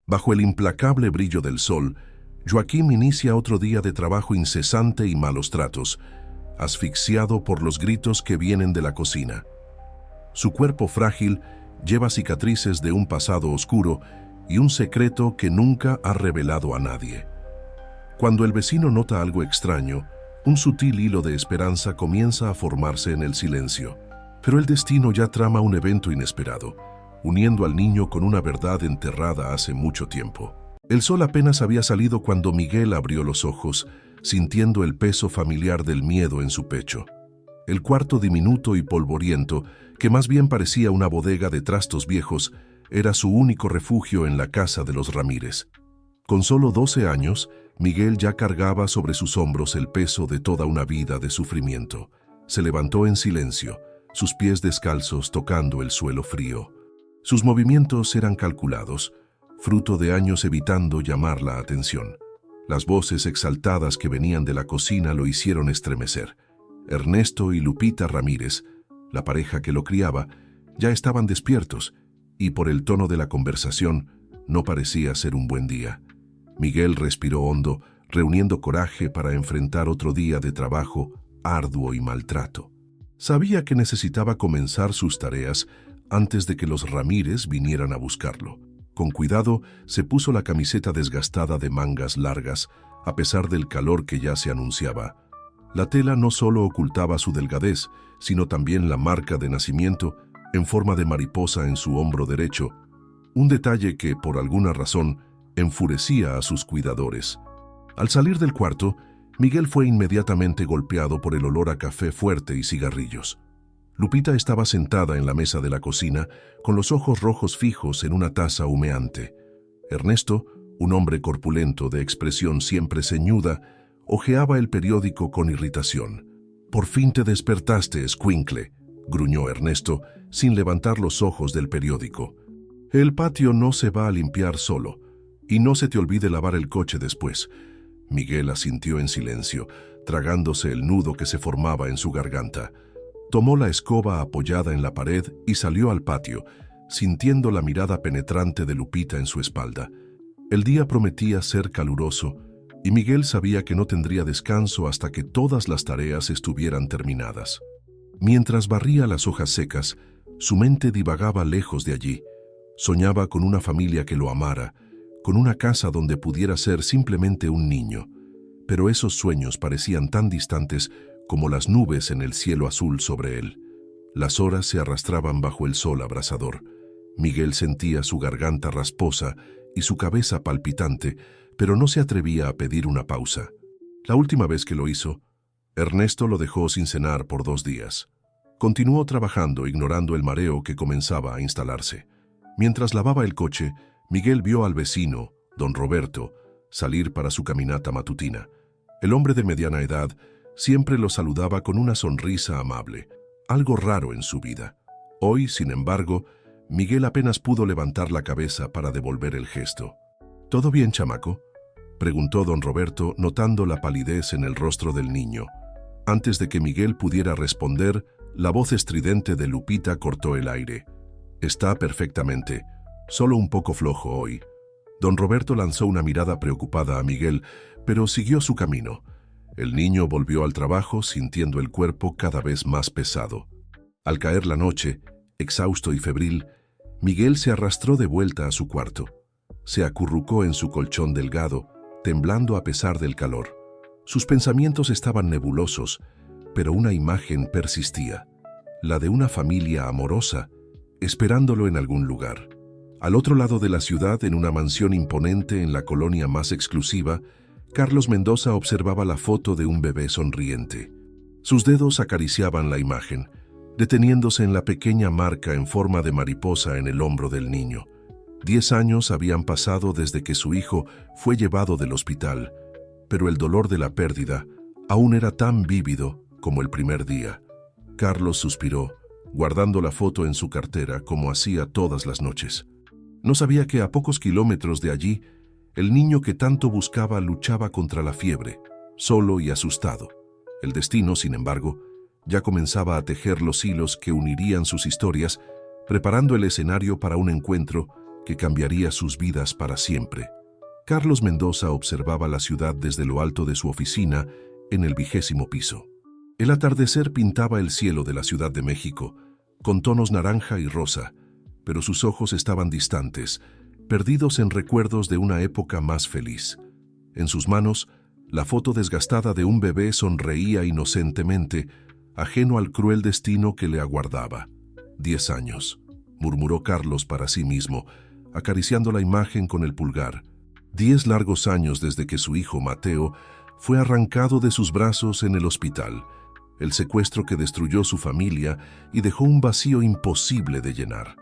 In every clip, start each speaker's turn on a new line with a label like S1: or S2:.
S1: Bajo el implacable brillo del sol, Joaquim inicia otro día de trabajo incesante y malos tratos, asfixiado por los gritos que vienen de la cocina. Su cuerpo frágil lleva cicatrices de un pasado oscuro y un secreto que nunca ha revelado a nadie. Cuando el vecino nota algo extraño, un sutil hilo de esperanza comienza a formarse en el silencio. Pero el destino ya trama un evento inesperado, uniendo al niño con una verdad enterrada hace mucho tiempo. El sol apenas había salido cuando Miguel abrió los ojos, sintiendo el peso familiar del miedo en su pecho. El cuarto diminuto y polvoriento, que más bien parecía una bodega de trastos viejos, era su único refugio en la casa de los Ramírez. Con solo 12 años, Miguel ya cargaba sobre sus hombros el peso de toda una vida de sufrimiento. Se levantó en silencio, sus pies descalzos tocando el suelo frío. Sus movimientos eran calculados, fruto de años evitando llamar la atención. Las voces exaltadas que venían de la cocina lo hicieron estremecer. Ernesto y Lupita Ramírez, la pareja que lo criaba, ya estaban despiertos, y por el tono de la conversación no parecía ser un buen día. Miguel respiró hondo, reuniendo coraje para enfrentar otro día de trabajo arduo y maltrato. Sabía que necesitaba comenzar sus tareas antes de que los Ramírez vinieran a buscarlo. Con cuidado, se puso la camiseta desgastada de mangas largas, a pesar del calor que ya se anunciaba. La tela no solo ocultaba su delgadez, sino también la marca de nacimiento en forma de mariposa en su hombro derecho, un detalle que, por alguna razón, enfurecía a sus cuidadores. Al salir del cuarto, Miguel fue inmediatamente golpeado por el olor a café fuerte y cigarrillos. Lupita estaba sentada en la mesa de la cocina, con los ojos rojos fijos en una taza humeante. Ernesto, un hombre corpulento de expresión siempre ceñuda, hojeaba el periódico con irritación. «Por fin te despertaste, escuincle», gruñó Ernesto, sin levantar los ojos del periódico. «El patio no se va a limpiar solo, y no se te olvide lavar el coche después». Miguel asintió en silencio, tragándose el nudo que se formaba en su garganta. Tomó la escoba apoyada en la pared y salió al patio, sintiendo la mirada penetrante de Lupita en su espalda. El día prometía ser caluroso, y Miguel sabía que no tendría descanso hasta que todas las tareas estuvieran terminadas. Mientras barría las hojas secas, su mente divagaba lejos de allí. Soñaba con una familia que lo amara, con una casa donde pudiera ser simplemente un niño. Pero esos sueños parecían tan distantes como las nubes en el cielo azul sobre él. Las horas se arrastraban bajo el sol abrasador. Miguel sentía su garganta rasposa y su cabeza palpitante, pero no se atrevía a pedir una pausa. La última vez que lo hizo, Ernesto lo dejó sin cenar por 2 días. Continuó trabajando, ignorando el mareo que comenzaba a instalarse. Mientras lavaba el coche, Miguel vio al vecino, don Roberto, salir para su caminata matutina. El hombre de mediana edad siempre lo saludaba con una sonrisa amable, algo raro en su vida. Hoy, sin embargo, Miguel apenas pudo levantar la cabeza para devolver el gesto. «¿Todo bien, chamaco?», preguntó don Roberto, notando la palidez en el rostro del niño. Antes de que Miguel pudiera responder, la voz estridente de Lupita cortó el aire. «Está perfectamente, solo un poco flojo hoy». Don Roberto lanzó una mirada preocupada a Miguel, pero siguió su camino. El niño volvió al trabajo sintiendo el cuerpo cada vez más pesado. Al caer la noche, exhausto y febril, Miguel se arrastró de vuelta a su cuarto. Se acurrucó en su colchón delgado, temblando a pesar del calor. Sus pensamientos estaban nebulosos, pero una imagen persistía, la de una familia amorosa, esperándolo en algún lugar. Al otro lado de la ciudad, en una mansión imponente en la colonia más exclusiva, Carlos Mendoza observaba la foto de un bebé sonriente. Sus dedos acariciaban la imagen, deteniéndose en la pequeña marca en forma de mariposa en el hombro del niño. 10 años habían pasado desde que su hijo fue llevado del hospital, pero el dolor de la pérdida aún era tan vívido como el primer día. Carlos suspiró, guardando la foto en su cartera como hacía todas las noches. No sabía que a pocos kilómetros de allí, el niño que tanto buscaba luchaba contra la fiebre, solo y asustado. El destino, sin embargo, ya comenzaba a tejer los hilos que unirían sus historias, preparando el escenario para un encuentro que cambiaría sus vidas para siempre. Carlos Mendoza observaba la ciudad desde lo alto de su oficina en el 20º piso. El atardecer pintaba el cielo de la Ciudad de México, con tonos naranja y rosa, pero sus ojos estaban distantes, perdidos en recuerdos de una época más feliz. En sus manos, la foto desgastada de un bebé sonreía inocentemente, ajeno al cruel destino que le aguardaba. 10 años, murmuró Carlos para sí mismo, acariciando la imagen con el pulgar. 10 largos años desde que su hijo Mateo fue arrancado de sus brazos en el hospital, el secuestro que destruyó su familia y dejó un vacío imposible de llenar.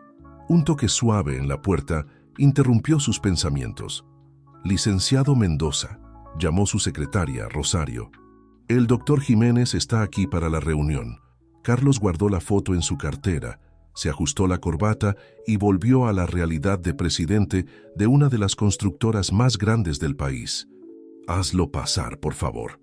S1: Un toque suave en la puerta interrumpió sus pensamientos. Licenciado Mendoza, llamó su secretaria, Rosario. El doctor Jiménez está aquí para la reunión. Carlos guardó la foto en su cartera, se ajustó la corbata y volvió a la realidad de presidente de una de las constructoras más grandes del país. Hazlo pasar, por favor.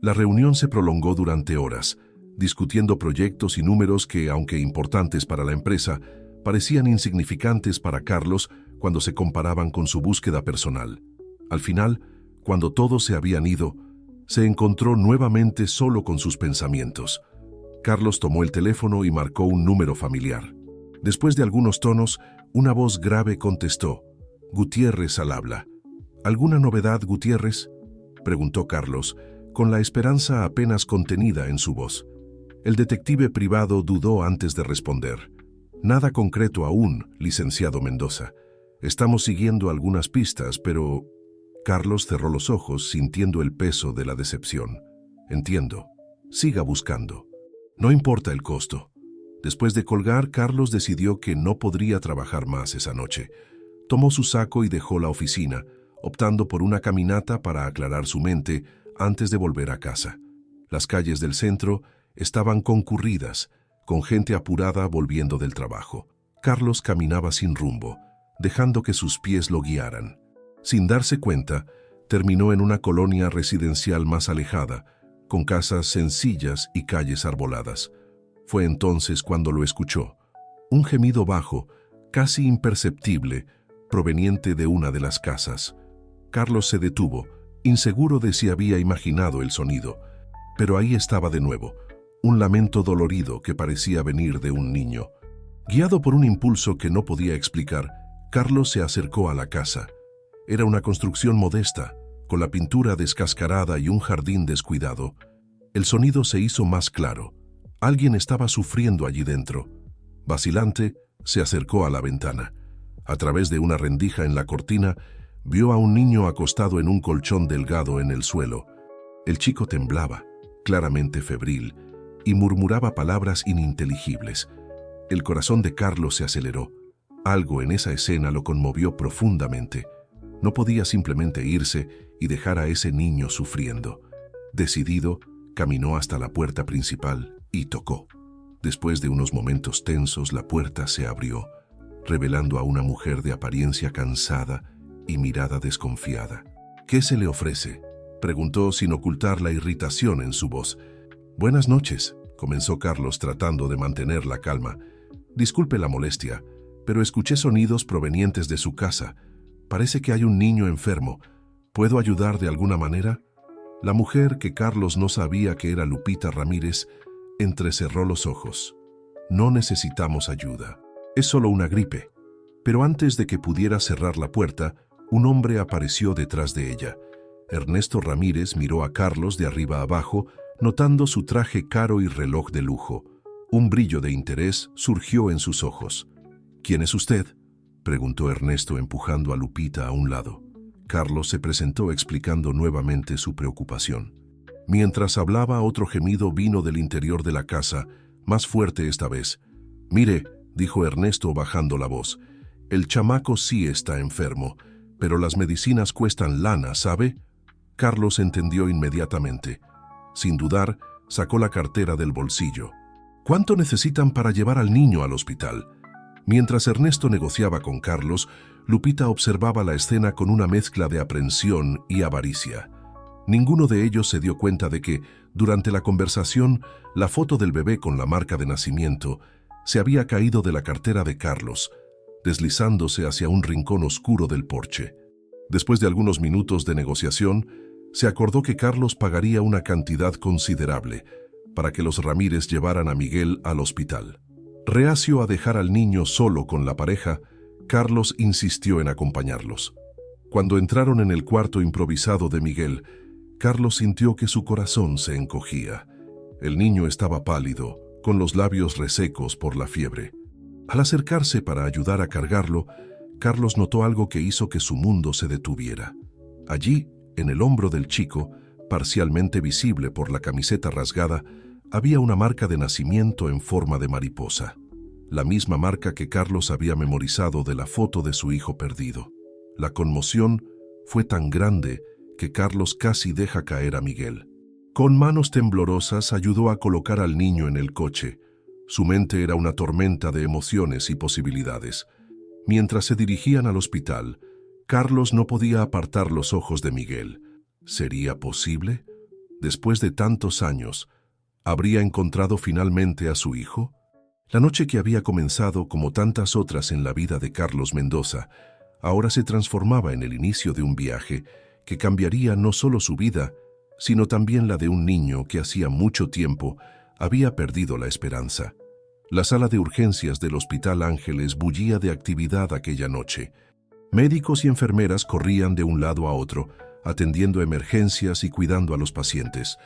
S1: La reunión se prolongó durante horas, discutiendo proyectos y números que, aunque importantes para la empresa, parecían insignificantes para Carlos cuando se comparaban con su búsqueda personal. Al final, cuando todos se habían ido, se encontró nuevamente solo con sus pensamientos. Carlos tomó el teléfono y marcó un número familiar. Después de algunos tonos, una voz grave contestó: «Gutiérrez al habla». «¿Alguna novedad, Gutiérrez?», preguntó Carlos, con la esperanza apenas contenida en su voz. El detective privado dudó antes de responder. «Nada concreto aún, licenciado Mendoza. Estamos siguiendo algunas pistas, pero...». Carlos cerró los ojos, sintiendo el peso de la decepción. «Entiendo. Siga buscando. No importa el costo». Después de colgar, Carlos decidió que no podría trabajar más esa noche. Tomó su saco y dejó la oficina, optando por una caminata para aclarar su mente antes de volver a casa. Las calles del centro estaban concurridas, con gente apurada volviendo del trabajo. Carlos caminaba sin rumbo, dejando que sus pies lo guiaran. Sin darse cuenta, terminó en una colonia residencial más alejada, con casas sencillas y calles arboladas. Fue entonces cuando lo escuchó. Un gemido bajo, casi imperceptible, proveniente de una de las casas. Carlos se detuvo, inseguro de si había imaginado el sonido. Pero ahí estaba de nuevo, un lamento dolorido que parecía venir de un niño. Guiado por un impulso que no podía explicar, Carlos se acercó a la casa. Era una construcción modesta, con la pintura descascarada y un jardín descuidado. El sonido se hizo más claro. Alguien estaba sufriendo allí dentro. Vacilante, se acercó a la ventana. A través de una rendija en la cortina, vio a un niño acostado en un colchón delgado en el suelo. El chico temblaba, claramente febril, y murmuraba palabras ininteligibles. El corazón de Carlos se aceleró. Algo en esa escena lo conmovió profundamente. No podía simplemente irse y dejar a ese niño sufriendo. Decidido, caminó hasta la puerta principal y tocó. Después de unos momentos tensos, la puerta se abrió, revelando a una mujer de apariencia cansada y mirada desconfiada. «¿Qué se le ofrece?», preguntó sin ocultar la irritación en su voz. «Buenas noches», comenzó Carlos tratando de mantener la calma. «Disculpe la molestia, pero escuché sonidos provenientes de su casa. Parece que hay un niño enfermo. ¿Puedo ayudar de alguna manera?». La mujer, que Carlos no sabía que era Lupita Ramírez, entrecerró los ojos. «No necesitamos ayuda. Es solo una gripe». Pero antes de que pudiera cerrar la puerta, un hombre apareció detrás de ella. Ernesto Ramírez miró a Carlos de arriba a abajo, notando su traje caro y reloj de lujo. Un brillo de interés surgió en sus ojos. «¿Quién es usted?», preguntó Ernesto, empujando a Lupita a un lado. Carlos se presentó explicando nuevamente su preocupación. Mientras hablaba, otro gemido vino del interior de la casa, más fuerte esta vez. «Mire», dijo Ernesto bajando la voz, «el chamaco sí está enfermo, pero las medicinas cuestan lana, ¿sabe?». Carlos entendió inmediatamente. Sin dudar, sacó la cartera del bolsillo. «¿Cuánto necesitan para llevar al niño al hospital?». Mientras Ernesto negociaba con Carlos, Lupita observaba la escena con una mezcla de aprensión y avaricia. Ninguno de ellos se dio cuenta de que, durante la conversación, la foto del bebé con la marca de nacimiento se había caído de la cartera de Carlos. deslizándose hacia un rincón oscuro del porche. Después de algunos minutos de negociación, se acordó que Carlos pagaría una cantidad considerable para que los Ramírez llevaran a Miguel al hospital. Reacio a dejar al niño solo con la pareja, Carlos insistió en acompañarlos. Cuando entraron en el cuarto improvisado de Miguel, Carlos sintió que su corazón se encogía. El niño estaba pálido, con los labios resecos por la fiebre. Al acercarse para ayudar a cargarlo, Carlos notó algo que hizo que su mundo se detuviera. Allí, en el hombro del chico, parcialmente visible por la camiseta rasgada, había una marca de nacimiento en forma de mariposa. La misma marca que Carlos había memorizado de la foto de su hijo perdido. La conmoción fue tan grande que Carlos casi deja caer a Miguel. Con manos temblorosas ayudó a colocar al niño en el coche. Su mente era una tormenta de emociones y posibilidades. Mientras se dirigían al hospital, Carlos no podía apartar los ojos de Miguel. ¿Sería posible? Después de tantos años, ¿habría encontrado finalmente a su hijo? La noche que había comenzado como tantas otras en la vida de Carlos Mendoza, ahora se transformaba en el inicio de un viaje que cambiaría no solo su vida, sino también la de un niño que hacía mucho tiempo había perdido la esperanza. La sala de urgencias del Hospital Ángeles bullía de actividad aquella noche. Médicos y enfermeras corrían de un lado a otro, atendiendo emergencias y cuidando a los pacientes.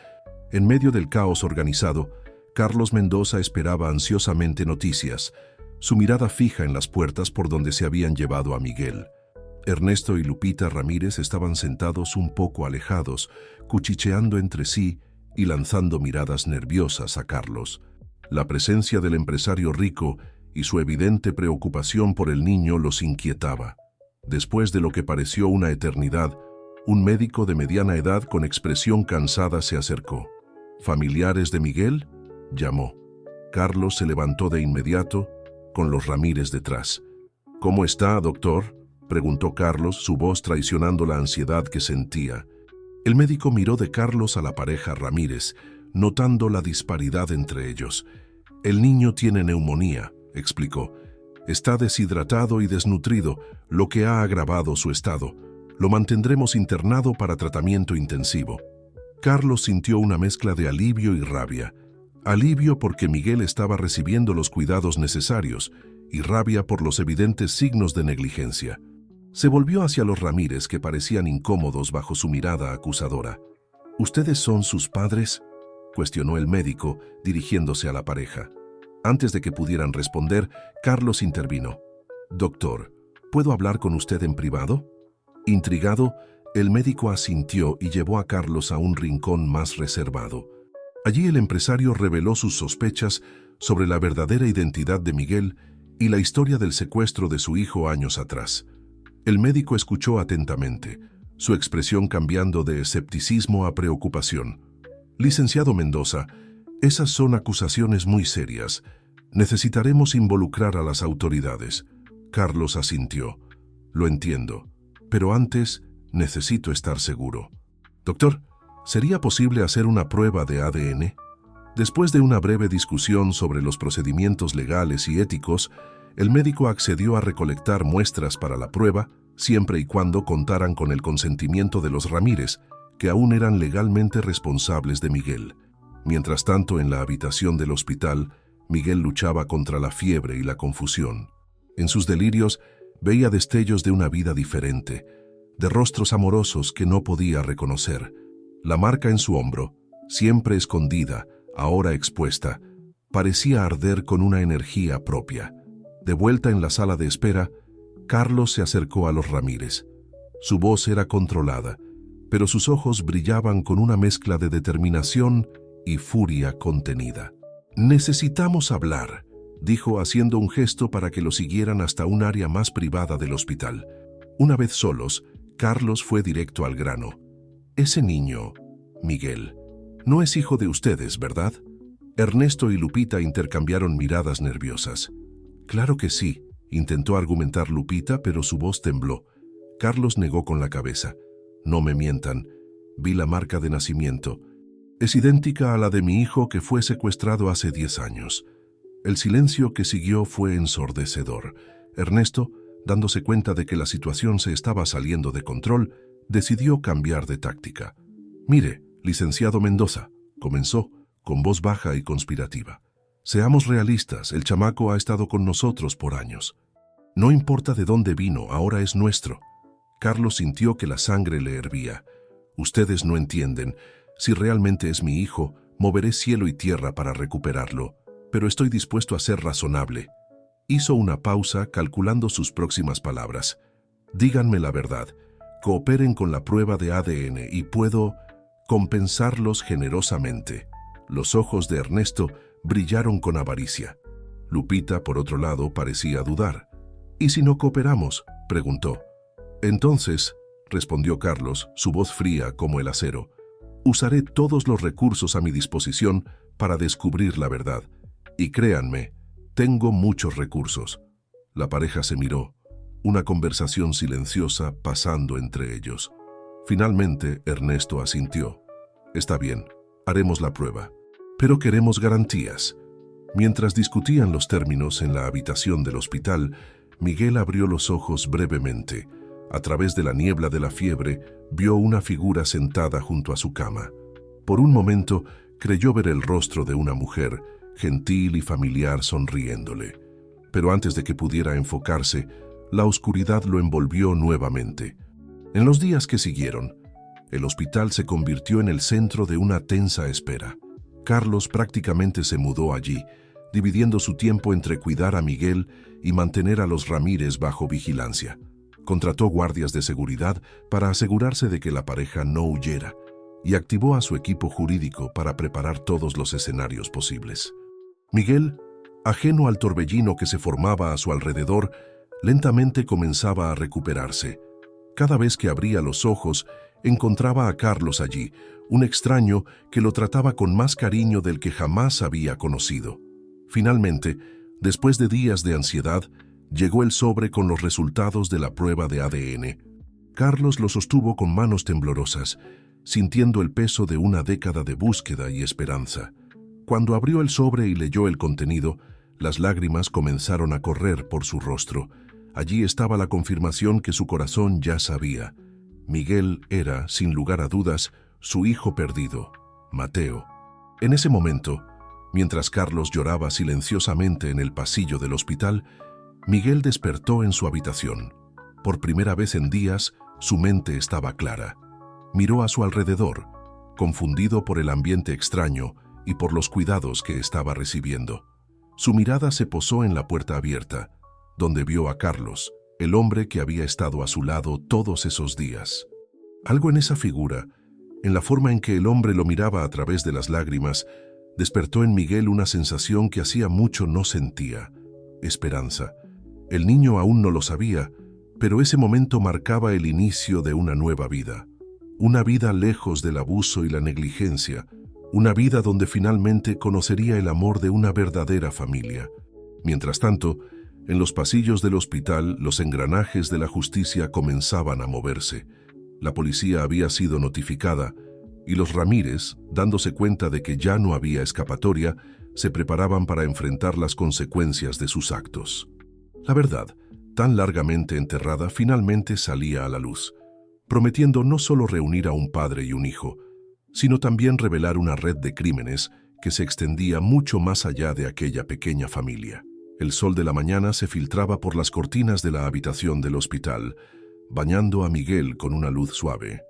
S1: En medio del caos organizado, Carlos Mendoza esperaba ansiosamente noticias, su mirada fija en las puertas por donde se habían llevado a Miguel. Ernesto y Lupita Ramírez estaban sentados un poco alejados, cuchicheando entre sí y lanzando miradas nerviosas a Carlos. La presencia del empresario rico y su evidente preocupación por el niño los inquietaba. Después de lo que pareció una eternidad, un médico de mediana edad con expresión cansada se acercó. ¿Familiares de Miguel?, llamó. Carlos se levantó de inmediato, con los Ramírez detrás. ¿Cómo está, doctor?, preguntó Carlos, su voz traicionando la ansiedad que sentía. El médico miró de Carlos a la pareja Ramírez, notando la disparidad entre ellos. El niño tiene neumonía, explicó. Está deshidratado y desnutrido, lo que ha agravado su estado. Lo mantendremos internado para tratamiento intensivo. Carlos sintió una mezcla de alivio y rabia. Alivio porque Miguel estaba recibiendo los cuidados necesarios y rabia por los evidentes signos de negligencia. Se volvió hacia los Ramírez, que parecían incómodos bajo su mirada acusadora. ¿Ustedes son sus padres?, cuestionó el médico, dirigiéndose a la pareja. Antes de que pudieran responder, Carlos intervino. «Doctor, ¿puedo hablar con usted en privado?». Intrigado, el médico asintió y llevó a Carlos a un rincón más reservado. Allí el empresario reveló sus sospechas sobre la verdadera identidad de Miguel y la historia del secuestro de su hijo años atrás. El médico escuchó atentamente, su expresión cambiando de escepticismo a preocupación. «Licenciado Mendoza, esas son acusaciones muy serias. Necesitaremos involucrar a las autoridades». Carlos asintió. «Lo entiendo, pero antes necesito estar seguro». «Doctor, ¿sería posible hacer una prueba de ADN?». Después de una breve discusión sobre los procedimientos legales y éticos, el médico accedió a recolectar muestras para la prueba, siempre y cuando contaran con el consentimiento de los Ramírez, que aún eran legalmente responsables de Miguel. Mientras tanto, en la habitación del hospital, Miguel luchaba contra la fiebre y la confusión. En sus delirios, veía destellos de una vida diferente, de rostros amorosos que no podía reconocer. La marca en su hombro, siempre escondida, ahora expuesta, parecía arder con una energía propia. De vuelta en la sala de espera, Carlos se acercó a los Ramírez. Su voz era controlada, pero sus ojos brillaban con una mezcla de determinación y furia contenida. «Necesitamos hablar», dijo haciendo un gesto para que lo siguieran hasta un área más privada del hospital. Una vez solos, Carlos fue directo al grano. «Ese niño, Miguel, no es hijo de ustedes, ¿verdad?». Ernesto y Lupita intercambiaron miradas nerviosas. «Claro que sí», intentó argumentar Lupita, pero su voz tembló. Carlos negó con la cabeza. «No me mientan. Vi la marca de nacimiento. Es idéntica a la de mi hijo que fue secuestrado hace 10 años». El silencio que siguió fue ensordecedor. Ernesto, dándose cuenta de que la situación se estaba saliendo de control, decidió cambiar de táctica. «Mire, licenciado Mendoza», comenzó, con voz baja y conspirativa. «Seamos realistas, el chamaco ha estado con nosotros por años. No importa de dónde vino, ahora es nuestro». Carlos sintió que la sangre le hervía. «Ustedes no entienden. Si realmente es mi hijo, moveré cielo y tierra para recuperarlo, pero estoy dispuesto a ser razonable». Hizo una pausa, calculando sus próximas palabras. «Díganme la verdad. Cooperen con la prueba de ADN y puedo compensarlos generosamente». Los ojos de Ernesto brillaron con avaricia. Lupita, por otro lado, parecía dudar. «¿Y si no cooperamos?», preguntó. «Entonces», respondió Carlos, su voz fría como el acero, «usaré todos los recursos a mi disposición para descubrir la verdad. Y créanme, tengo muchos recursos». La pareja se miró, una conversación silenciosa pasando entre ellos. Finalmente, Ernesto asintió. «Está bien, haremos la prueba. Pero queremos garantías». Mientras discutían los términos en la habitación del hospital, Miguel abrió los ojos brevemente. A través de la niebla de la fiebre, vio una figura sentada junto a su cama. Por un momento, creyó ver el rostro de una mujer, gentil y familiar, sonriéndole. Pero antes de que pudiera enfocarse, la oscuridad lo envolvió nuevamente. En los días que siguieron, el hospital se convirtió en el centro de una tensa espera. Carlos prácticamente se mudó allí, dividiendo su tiempo entre cuidar a Miguel y mantener a los Ramírez bajo vigilancia. Contrató guardias de seguridad para asegurarse de que la pareja no huyera y activó a su equipo jurídico para preparar todos los escenarios posibles. Miguel, ajeno al torbellino que se formaba a su alrededor, lentamente comenzaba a recuperarse. Cada vez que abría los ojos, encontraba a Carlos allí, un extraño que lo trataba con más cariño del que jamás había conocido. Finalmente, después de días de ansiedad, llegó el sobre con los resultados de la prueba de ADN. Carlos lo sostuvo con manos temblorosas, sintiendo el peso de una década de búsqueda y esperanza. Cuando abrió el sobre y leyó el contenido, las lágrimas comenzaron a correr por su rostro. Allí estaba la confirmación que su corazón ya sabía. Miguel era, sin lugar a dudas, su hijo perdido, Mateo. En ese momento, mientras Carlos lloraba silenciosamente en el pasillo del hospital, Miguel despertó en su habitación. Por primera vez en días, su mente estaba clara. Miró a su alrededor, confundido por el ambiente extraño y por los cuidados que estaba recibiendo. Su mirada se posó en la puerta abierta, donde vio a Carlos, el hombre que había estado a su lado todos esos días. Algo en esa figura, en la forma en que el hombre lo miraba a través de las lágrimas, despertó en Miguel una sensación que hacía mucho no sentía: esperanza. El niño aún no lo sabía, pero ese momento marcaba el inicio de una nueva vida. Una vida lejos del abuso y la negligencia, una vida donde finalmente conocería el amor de una verdadera familia. Mientras tanto, en los pasillos del hospital, los engranajes de la justicia comenzaban a moverse. La policía había sido notificada y los Ramírez, dándose cuenta de que ya no había escapatoria, se preparaban para enfrentar las consecuencias de sus actos. La verdad, tan largamente enterrada, finalmente salía a la luz, prometiendo no solo reunir a un padre y un hijo, sino también revelar una red de crímenes que se extendía mucho más allá de aquella pequeña familia. El sol de la mañana se filtraba por las cortinas de la habitación del hospital, bañando a Miguel con una luz suave.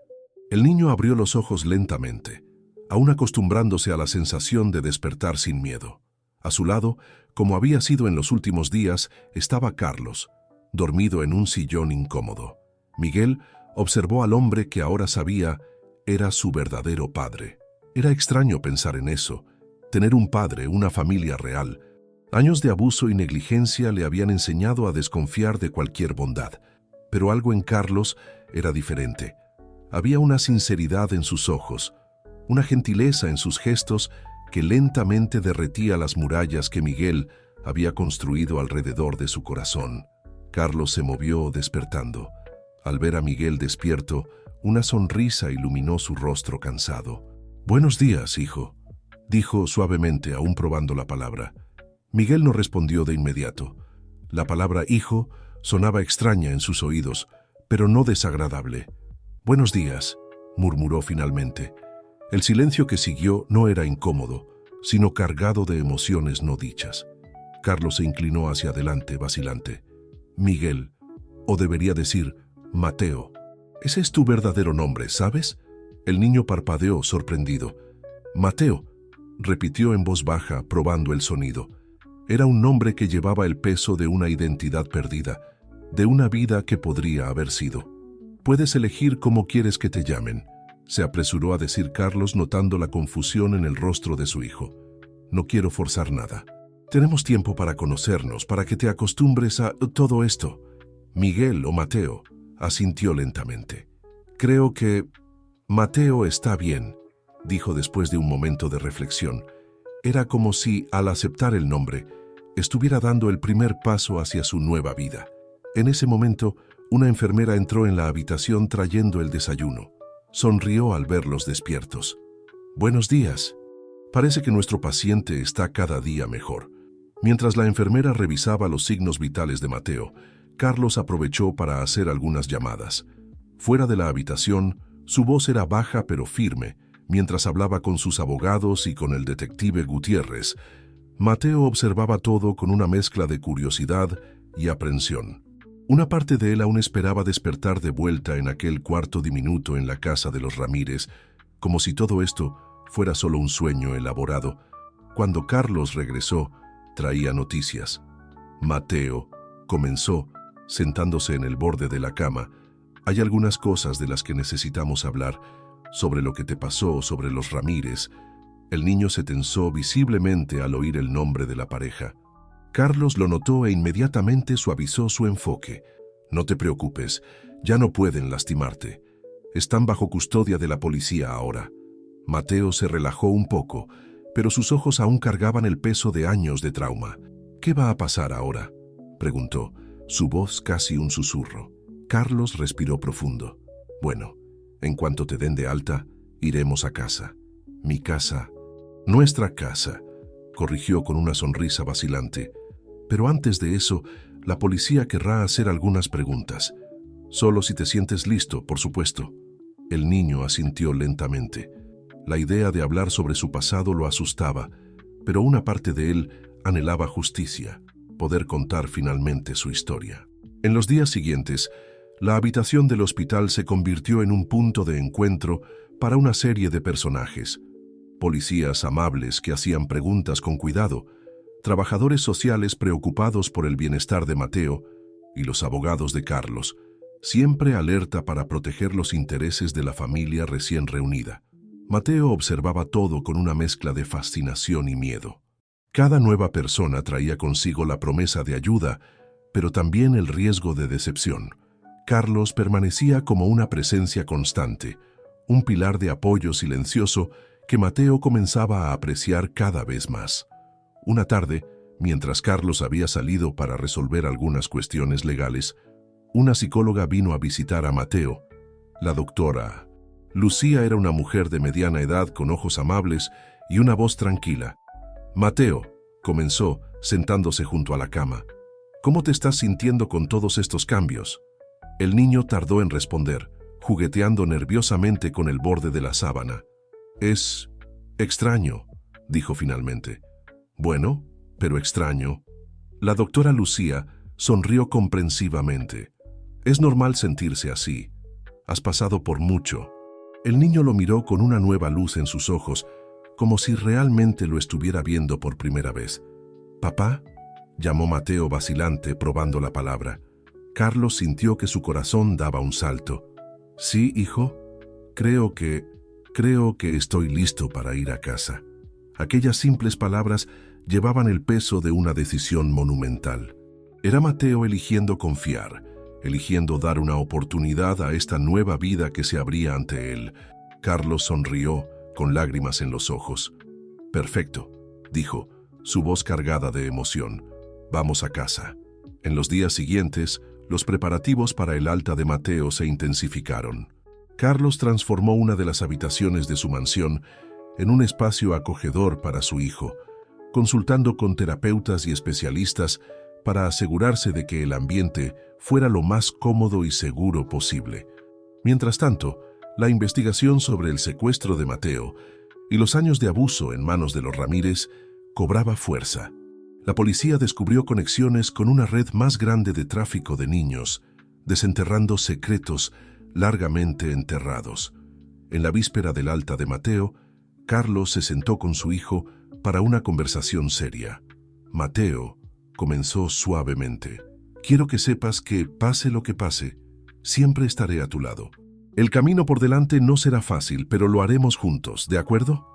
S1: El niño abrió los ojos lentamente, aún acostumbrándose a la sensación de despertar sin miedo. A su lado, como había sido en los últimos días, estaba Carlos, dormido en un sillón incómodo. Miguel observó al hombre que ahora sabía era su verdadero padre. Era extraño pensar en eso, tener un padre, una familia real. Años de abuso y negligencia le habían enseñado a desconfiar de cualquier bondad, pero algo en Carlos era diferente. Había una sinceridad en sus ojos, una gentileza en sus gestos que lentamente derretía las murallas que Miguel había construido alrededor de su corazón. Carlos se movió despertando. Al ver a Miguel despierto, una sonrisa iluminó su rostro cansado. «Buenos días, hijo», dijo suavemente, aún probando la palabra. Miguel no respondió de inmediato. La palabra hijo sonaba extraña en sus oídos, pero no desagradable. «Buenos días», murmuró finalmente. El silencio que siguió no era incómodo, sino cargado de emociones no dichas. Carlos se inclinó hacia adelante, vacilante. «Miguel, o debería decir Mateo. Ese es tu verdadero nombre, ¿sabes?». El niño parpadeó, sorprendido. «Mateo», repitió en voz baja, probando el sonido. Era un nombre que llevaba el peso de una identidad perdida, de una vida que podría haber sido. «Puedes elegir cómo quieres que te llamen», se apresuró a decir Carlos, notando la confusión en el rostro de su hijo. «No quiero forzar nada. Tenemos tiempo para conocernos, para que te acostumbres a todo esto». «Miguel o Mateo», asintió lentamente. «Creo que Mateo está bien», dijo después de un momento de reflexión. Era como si, al aceptar el nombre, estuviera dando el primer paso hacia su nueva vida. En ese momento, una enfermera entró en la habitación trayendo el desayuno. Sonrió al verlos despiertos. «Buenos días. Parece que nuestro paciente está cada día mejor». Mientras la enfermera revisaba los signos vitales de Mateo, Carlos aprovechó para hacer algunas llamadas. Fuera de la habitación, su voz era baja pero firme, mientras hablaba con sus abogados y con el detective Gutiérrez. Mateo observaba todo con una mezcla de curiosidad y aprensión. Una parte de él aún esperaba despertar de vuelta en aquel cuarto diminuto en la casa de los Ramírez, como si todo esto fuera solo un sueño elaborado. Cuando Carlos regresó, traía noticias. «Mateo», comenzó, sentándose en el borde de la cama, «hay algunas cosas de las que necesitamos hablar, sobre lo que te pasó, sobre los Ramírez». El niño se tensó visiblemente al oír el nombre de la pareja. Carlos lo notó e inmediatamente suavizó su enfoque. «No te preocupes, ya no pueden lastimarte. Están bajo custodia de la policía ahora». Mateo se relajó un poco, pero sus ojos aún cargaban el peso de años de trauma. «¿Qué va a pasar ahora?», preguntó, su voz casi un susurro. Carlos respiró profundo. «Bueno, en cuanto te den de alta, iremos a casa». «Mi casa». «Nuestra casa», corrigió con una sonrisa vacilante. «Pero antes de eso, la policía querrá hacer algunas preguntas. Solo si te sientes listo, por supuesto». El niño asintió lentamente. La idea de hablar sobre su pasado lo asustaba, pero una parte de él anhelaba justicia, poder contar finalmente su historia. En los días siguientes, la habitación del hospital se convirtió en un punto de encuentro para una serie de personajes. Policías amables que hacían preguntas con cuidado, trabajadores sociales preocupados por el bienestar de Mateo y los abogados de Carlos, siempre alerta para proteger los intereses de la familia recién reunida. Mateo observaba todo con una mezcla de fascinación y miedo. Cada nueva persona traía consigo la promesa de ayuda, pero también el riesgo de decepción. Carlos permanecía como una presencia constante, un pilar de apoyo silencioso que Mateo comenzaba a apreciar cada vez más. Una tarde, mientras Carlos había salido para resolver algunas cuestiones legales, una psicóloga vino a visitar a Mateo. La doctora Lucía era una mujer de mediana edad con ojos amables y una voz tranquila. «Mateo», comenzó, sentándose junto a la cama, «¿cómo te estás sintiendo con todos estos cambios?». El niño tardó en responder, jugueteando nerviosamente con el borde de la sábana. «Es extraño», dijo finalmente. «Bueno, pero extraño». La doctora Lucía sonrió comprensivamente. «Es normal sentirse así. Has pasado por mucho». El niño lo miró con una nueva luz en sus ojos, como si realmente lo estuviera viendo por primera vez. «¿Papá?», llamó Mateo vacilante, probando la palabra. Carlos sintió que su corazón daba un salto. «Sí, hijo. Creo que estoy listo para ir a casa». Aquellas simples palabras llevaban el peso de una decisión monumental. Era Mateo eligiendo confiar, eligiendo dar una oportunidad a esta nueva vida que se abría ante él. Carlos sonrió, con lágrimas en los ojos. «Perfecto», dijo, su voz cargada de emoción. «Vamos a casa». En los días siguientes, los preparativos para el alta de Mateo se intensificaron. Carlos transformó una de las habitaciones de su mansión en un espacio acogedor para su hijo, consultando con terapeutas y especialistas para asegurarse de que el ambiente fuera lo más cómodo y seguro posible. Mientras tanto, la investigación sobre el secuestro de Mateo y los años de abuso en manos de los Ramírez cobraba fuerza. La policía descubrió conexiones con una red más grande de tráfico de niños, desenterrando secretos largamente enterrados. En la víspera del alta de Mateo, Carlos se sentó con su hijo para una conversación seria. Mateo comenzó suavemente. Quiero que sepas que, pase lo que pase, siempre estaré a tu lado. El camino por delante no será fácil, pero lo haremos juntos, ¿de acuerdo?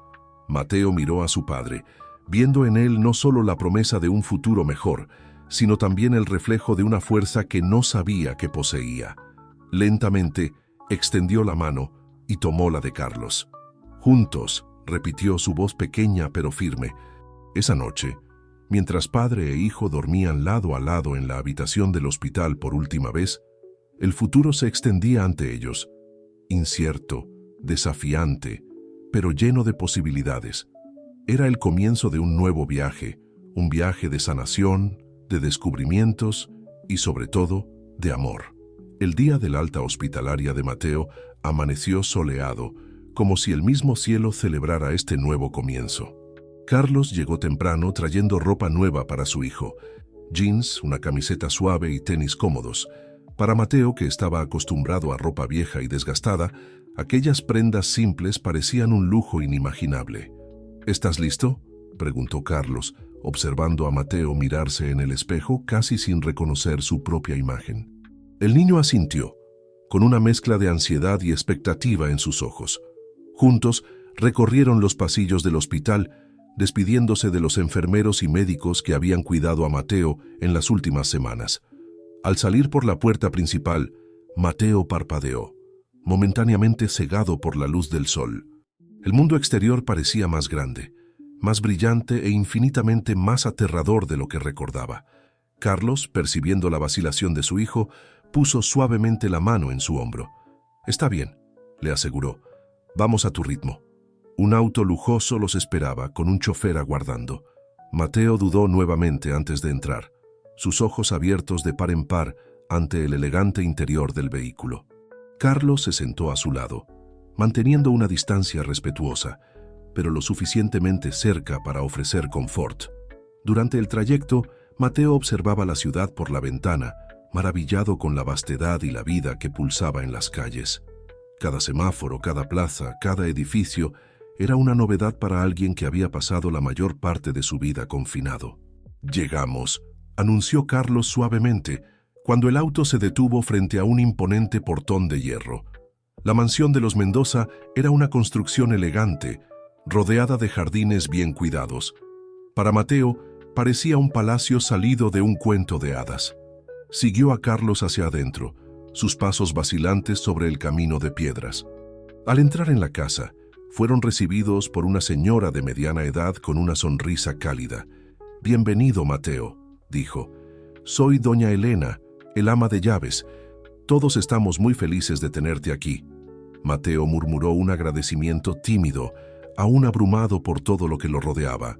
S1: Mateo miró a su padre, viendo en él no solo la promesa de un futuro mejor, sino también el reflejo de una fuerza que no sabía que poseía. Lentamente, extendió la mano y tomó la de Carlos. Juntos, repitió su voz pequeña pero firme. Esa noche, mientras padre e hijo dormían lado a lado en la habitación del hospital por última vez, el futuro se extendía ante ellos, incierto, desafiante, pero lleno de posibilidades. Era el comienzo de un nuevo viaje, un viaje de sanación, de descubrimientos y, sobre todo, de amor. El día del alta hospitalaria de Mateo amaneció soleado, como si el mismo cielo celebrara este nuevo comienzo. Carlos llegó temprano trayendo ropa nueva para su hijo, jeans, una camiseta suave y tenis cómodos. Para Mateo, que estaba acostumbrado a ropa vieja y desgastada, aquellas prendas simples parecían un lujo inimaginable. ¿Estás listo?, preguntó Carlos, observando a Mateo mirarse en el espejo casi sin reconocer su propia imagen. El niño asintió, con una mezcla de ansiedad y expectativa en sus ojos. Juntos recorrieron los pasillos del hospital, despidiéndose de los enfermeros y médicos que habían cuidado a Mateo en las últimas semanas. Al salir por la puerta principal, Mateo parpadeó, momentáneamente cegado por la luz del sol. El mundo exterior parecía más grande, más brillante e infinitamente más aterrador de lo que recordaba. Carlos, percibiendo la vacilación de su hijo, puso suavemente la mano en su hombro. «Está bien», le aseguró. «Vamos a tu ritmo». Un auto lujoso los esperaba, con un chofer aguardando. Mateo dudó nuevamente antes de entrar, sus ojos abiertos de par en par ante el elegante interior del vehículo. Carlos se sentó a su lado, manteniendo una distancia respetuosa, pero lo suficientemente cerca para ofrecer confort. Durante el trayecto, Mateo observaba la ciudad por la ventana, maravillado con la vastedad y la vida que pulsaba en las calles. Cada semáforo, cada plaza, cada edificio era una novedad para alguien que había pasado la mayor parte de su vida confinado. «Llegamos», anunció Carlos suavemente, cuando el auto se detuvo frente a un imponente portón de hierro. La mansión de los Mendoza era una construcción elegante, rodeada de jardines bien cuidados. Para Mateo, parecía un palacio salido de un cuento de hadas. Siguió a Carlos hacia adentro, sus pasos vacilantes sobre el camino de piedras. Al entrar en la casa, fueron recibidos por una señora de mediana edad con una sonrisa cálida. «Bienvenido, Mateo», dijo. «Soy doña Elena, el ama de llaves. Todos estamos muy felices de tenerte aquí». Mateo murmuró un agradecimiento tímido, aún abrumado por todo lo que lo rodeaba.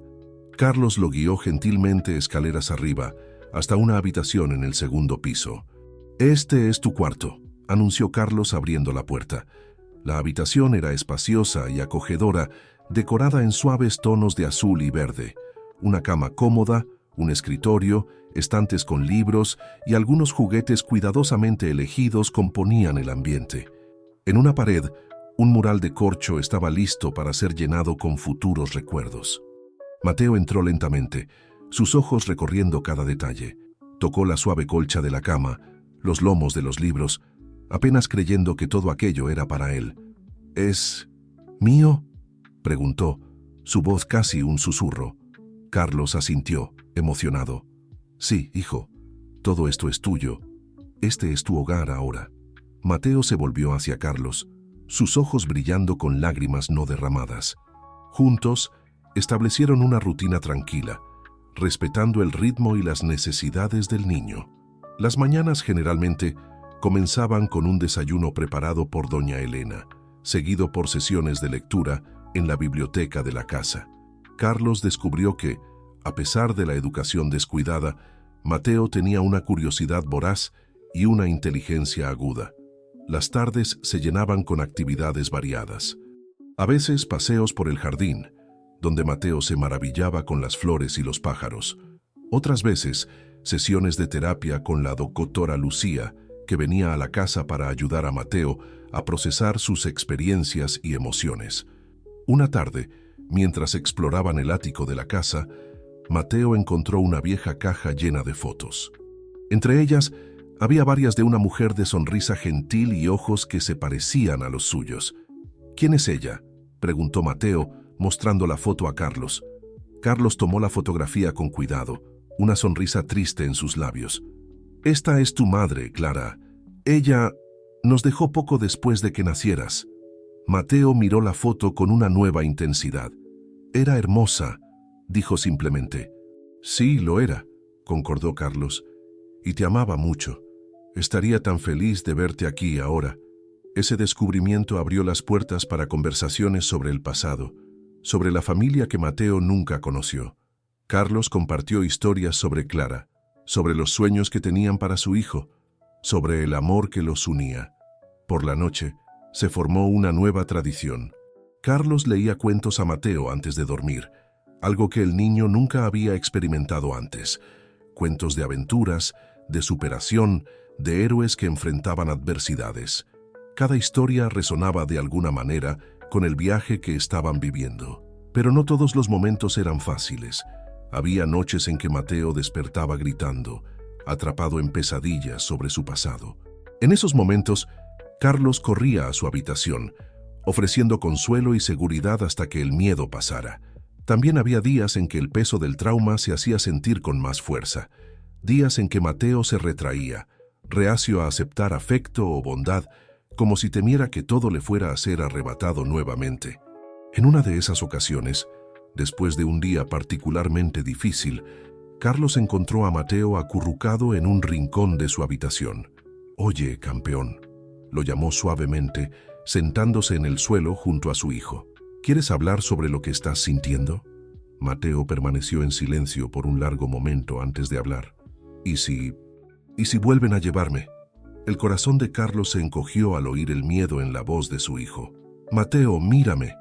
S1: Carlos lo guió gentilmente escaleras arriba, hasta una habitación en el segundo piso. «Este es tu cuarto», anunció Carlos abriendo la puerta. La habitación era espaciosa y acogedora, decorada en suaves tonos de azul y verde. Una cama cómoda, un escritorio, estantes con libros y algunos juguetes cuidadosamente elegidos componían el ambiente. En una pared, un mural de corcho estaba listo para ser llenado con futuros recuerdos. Mateo entró lentamente, sus ojos recorriendo cada detalle. Tocó la suave colcha de la cama, los lomos de los libros, apenas creyendo que todo aquello era para él. «¿Es mío?», preguntó, su voz casi un susurro. Carlos asintió, emocionado. «Sí, hijo, todo esto es tuyo. Este es tu hogar ahora». Mateo se volvió hacia Carlos, sus ojos brillando con lágrimas no derramadas. Juntos, establecieron una rutina tranquila, respetando el ritmo y las necesidades del niño. Las mañanas generalmente comenzaban con un desayuno preparado por doña Elena, seguido por sesiones de lectura en la biblioteca de la casa. Carlos descubrió que, a pesar de la educación descuidada, Mateo tenía una curiosidad voraz y una inteligencia aguda. Las tardes se llenaban con actividades variadas. A veces paseos por el jardín, donde Mateo se maravillaba con las flores y los pájaros. Otras veces, sesiones de terapia con la doctora Lucía, que venía a la casa para ayudar a Mateo a procesar sus experiencias y emociones. Una tarde, mientras exploraban el ático de la casa, Mateo encontró una vieja caja llena de fotos. Entre ellas, había varias de una mujer de sonrisa gentil y ojos que se parecían a los suyos. «¿Quién es ella?», preguntó Mateo, mostrando la foto a Carlos. Carlos tomó la fotografía con cuidado, una sonrisa triste en sus labios. «Esta es tu madre, Clara. Ella nos dejó poco después de que nacieras». Mateo miró la foto con una nueva intensidad. «Era hermosa», dijo simplemente. «Sí, lo era», concordó Carlos. «Y te amaba mucho. Estaría tan feliz de verte aquí ahora». Ese descubrimiento abrió las puertas para conversaciones sobre el pasado, sobre la familia que Mateo nunca conoció. Carlos compartió historias sobre Clara, sobre los sueños que tenían para su hijo, sobre el amor que los unía. Por la noche, se formó una nueva tradición. Carlos leía cuentos a Mateo antes de dormir, algo que el niño nunca había experimentado antes. Cuentos de aventuras, de superación, de héroes que enfrentaban adversidades. Cada historia resonaba de alguna manera con el viaje que estaban viviendo. Pero no todos los momentos eran fáciles. Había noches en que Mateo despertaba gritando, atrapado en pesadillas sobre su pasado. En esos momentos, Carlos corría a su habitación, ofreciendo consuelo y seguridad hasta que el miedo pasara. También había días en que el peso del trauma se hacía sentir con más fuerza, días en que Mateo se retraía, reacio a aceptar afecto o bondad, como si temiera que todo le fuera a ser arrebatado nuevamente. En una de esas ocasiones, después de un día particularmente difícil, Carlos encontró a Mateo acurrucado en un rincón de su habitación. «Oye, campeón», lo llamó suavemente, sentándose en el suelo junto a su hijo. «¿Quieres hablar sobre lo que estás sintiendo?». Mateo permaneció en silencio por un largo momento antes de hablar. ¿Y si vuelven a llevarme?». El corazón de Carlos se encogió al oír el miedo en la voz de su hijo. «Mateo, mírame»,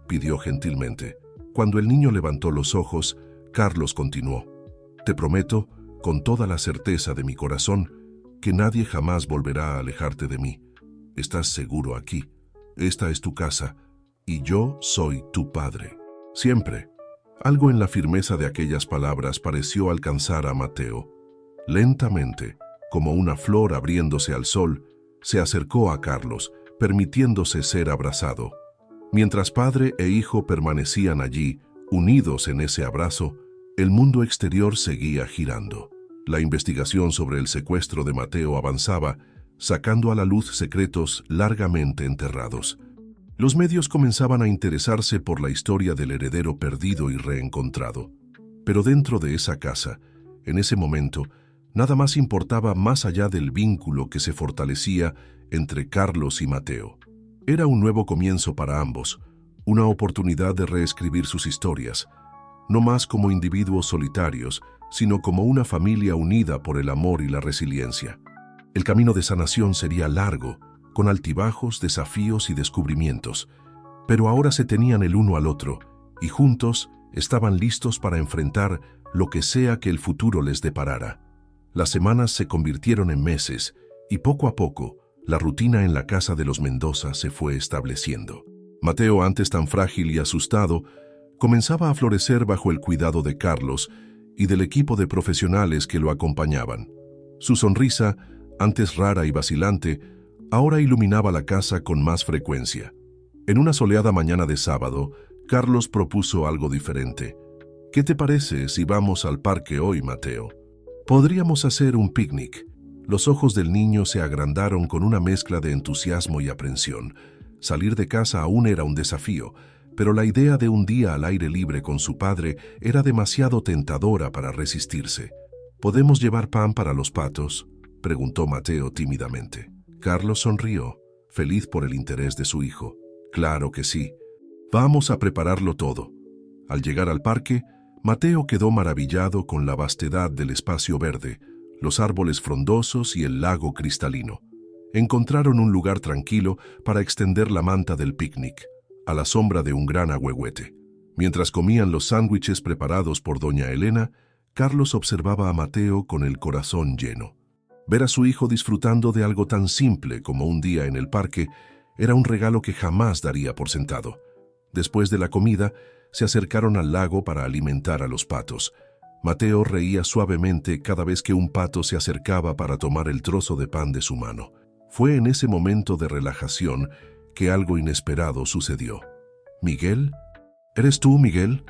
S1: pidió gentilmente. Cuando el niño levantó los ojos, Carlos continuó. «Te prometo, con toda la certeza de mi corazón, que nadie jamás volverá a alejarte de mí. Estás seguro aquí. Esta es tu casa, y yo soy tu padre. Siempre». Algo en la firmeza de aquellas palabras pareció alcanzar a Mateo. Lentamente, como una flor abriéndose al sol, se acercó a Carlos, permitiéndose ser abrazado. Mientras padre e hijo permanecían allí, unidos en ese abrazo, el mundo exterior seguía girando. La investigación sobre el secuestro de Mateo avanzaba, sacando a la luz secretos largamente enterrados. Los medios comenzaban a interesarse por la historia del heredero perdido y reencontrado. Pero dentro de esa casa, en ese momento, nada más importaba más allá del vínculo que se fortalecía entre Carlos y Mateo. Era un nuevo comienzo para ambos, una oportunidad de reescribir sus historias, no más como individuos solitarios, sino como una familia unida por el amor y la resiliencia. El camino de sanación sería largo, con altibajos, desafíos y descubrimientos, pero ahora se tenían el uno al otro, y juntos estaban listos para enfrentar lo que sea que el futuro les deparara. Las semanas se convirtieron en meses, y poco a poco, la rutina en la casa de los Mendoza se fue estableciendo. Mateo, antes tan frágil y asustado, comenzaba a florecer bajo el cuidado de Carlos y del equipo de profesionales que lo acompañaban. Su sonrisa, antes rara y vacilante, ahora iluminaba la casa con más frecuencia. En una soleada mañana de sábado, Carlos propuso algo diferente. «¿Qué te parece si vamos al parque hoy, Mateo? Podríamos hacer un picnic». Los ojos del niño se agrandaron con una mezcla de entusiasmo y aprensión. Salir de casa aún era un desafío, pero la idea de un día al aire libre con su padre era demasiado tentadora para resistirse. «¿Podemos llevar pan para los patos?», preguntó Mateo tímidamente. Carlos sonrió, feliz por el interés de su hijo. «Claro que sí. Vamos a prepararlo todo». Al llegar al parque, Mateo quedó maravillado con la vastedad del espacio verde, los árboles frondosos y el lago cristalino. Encontraron un lugar tranquilo para extender la manta del picnic, a la sombra de un gran ahuehuete. Mientras comían los sándwiches preparados por doña Elena, Carlos observaba a Mateo con el corazón lleno. Ver a su hijo disfrutando de algo tan simple como un día en el parque era un regalo que jamás daría por sentado. Después de la comida, se acercaron al lago para alimentar a los patos. Mateo reía suavemente cada vez que un pato se acercaba para tomar el trozo de pan de su mano. Fue en ese momento de relajación que algo inesperado sucedió. «¿Miguel? ¿Eres tú, Miguel?».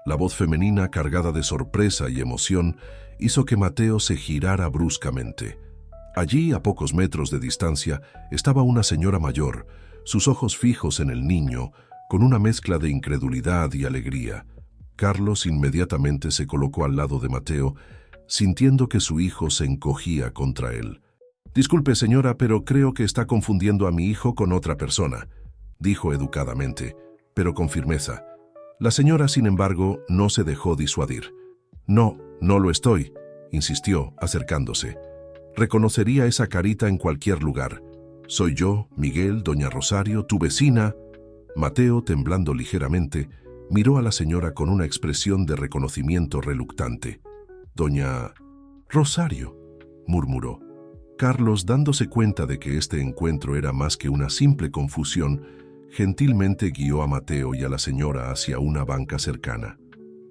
S1: La voz femenina, cargada de sorpresa y emoción, hizo que Mateo se girara bruscamente. Allí, a pocos metros de distancia, estaba una señora mayor, sus ojos fijos en el niño, con una mezcla de incredulidad y alegría. Carlos inmediatamente se colocó al lado de Mateo, sintiendo que su hijo se encogía contra él. «Disculpe, señora, pero creo que está confundiendo a mi hijo con otra persona», dijo educadamente, pero con firmeza. La señora, sin embargo, no se dejó disuadir. «No, no lo estoy», insistió, acercándose. «Reconocería esa carita en cualquier lugar. Soy yo, Miguel, doña Rosario, tu vecina». Mateo, temblando ligeramente, miró a la señora con una expresión de reconocimiento reluctante. «Doña Rosario», murmuró. Carlos, dándose cuenta de que este encuentro era más que una simple confusión, gentilmente guió a Mateo y a la señora hacia una banca cercana.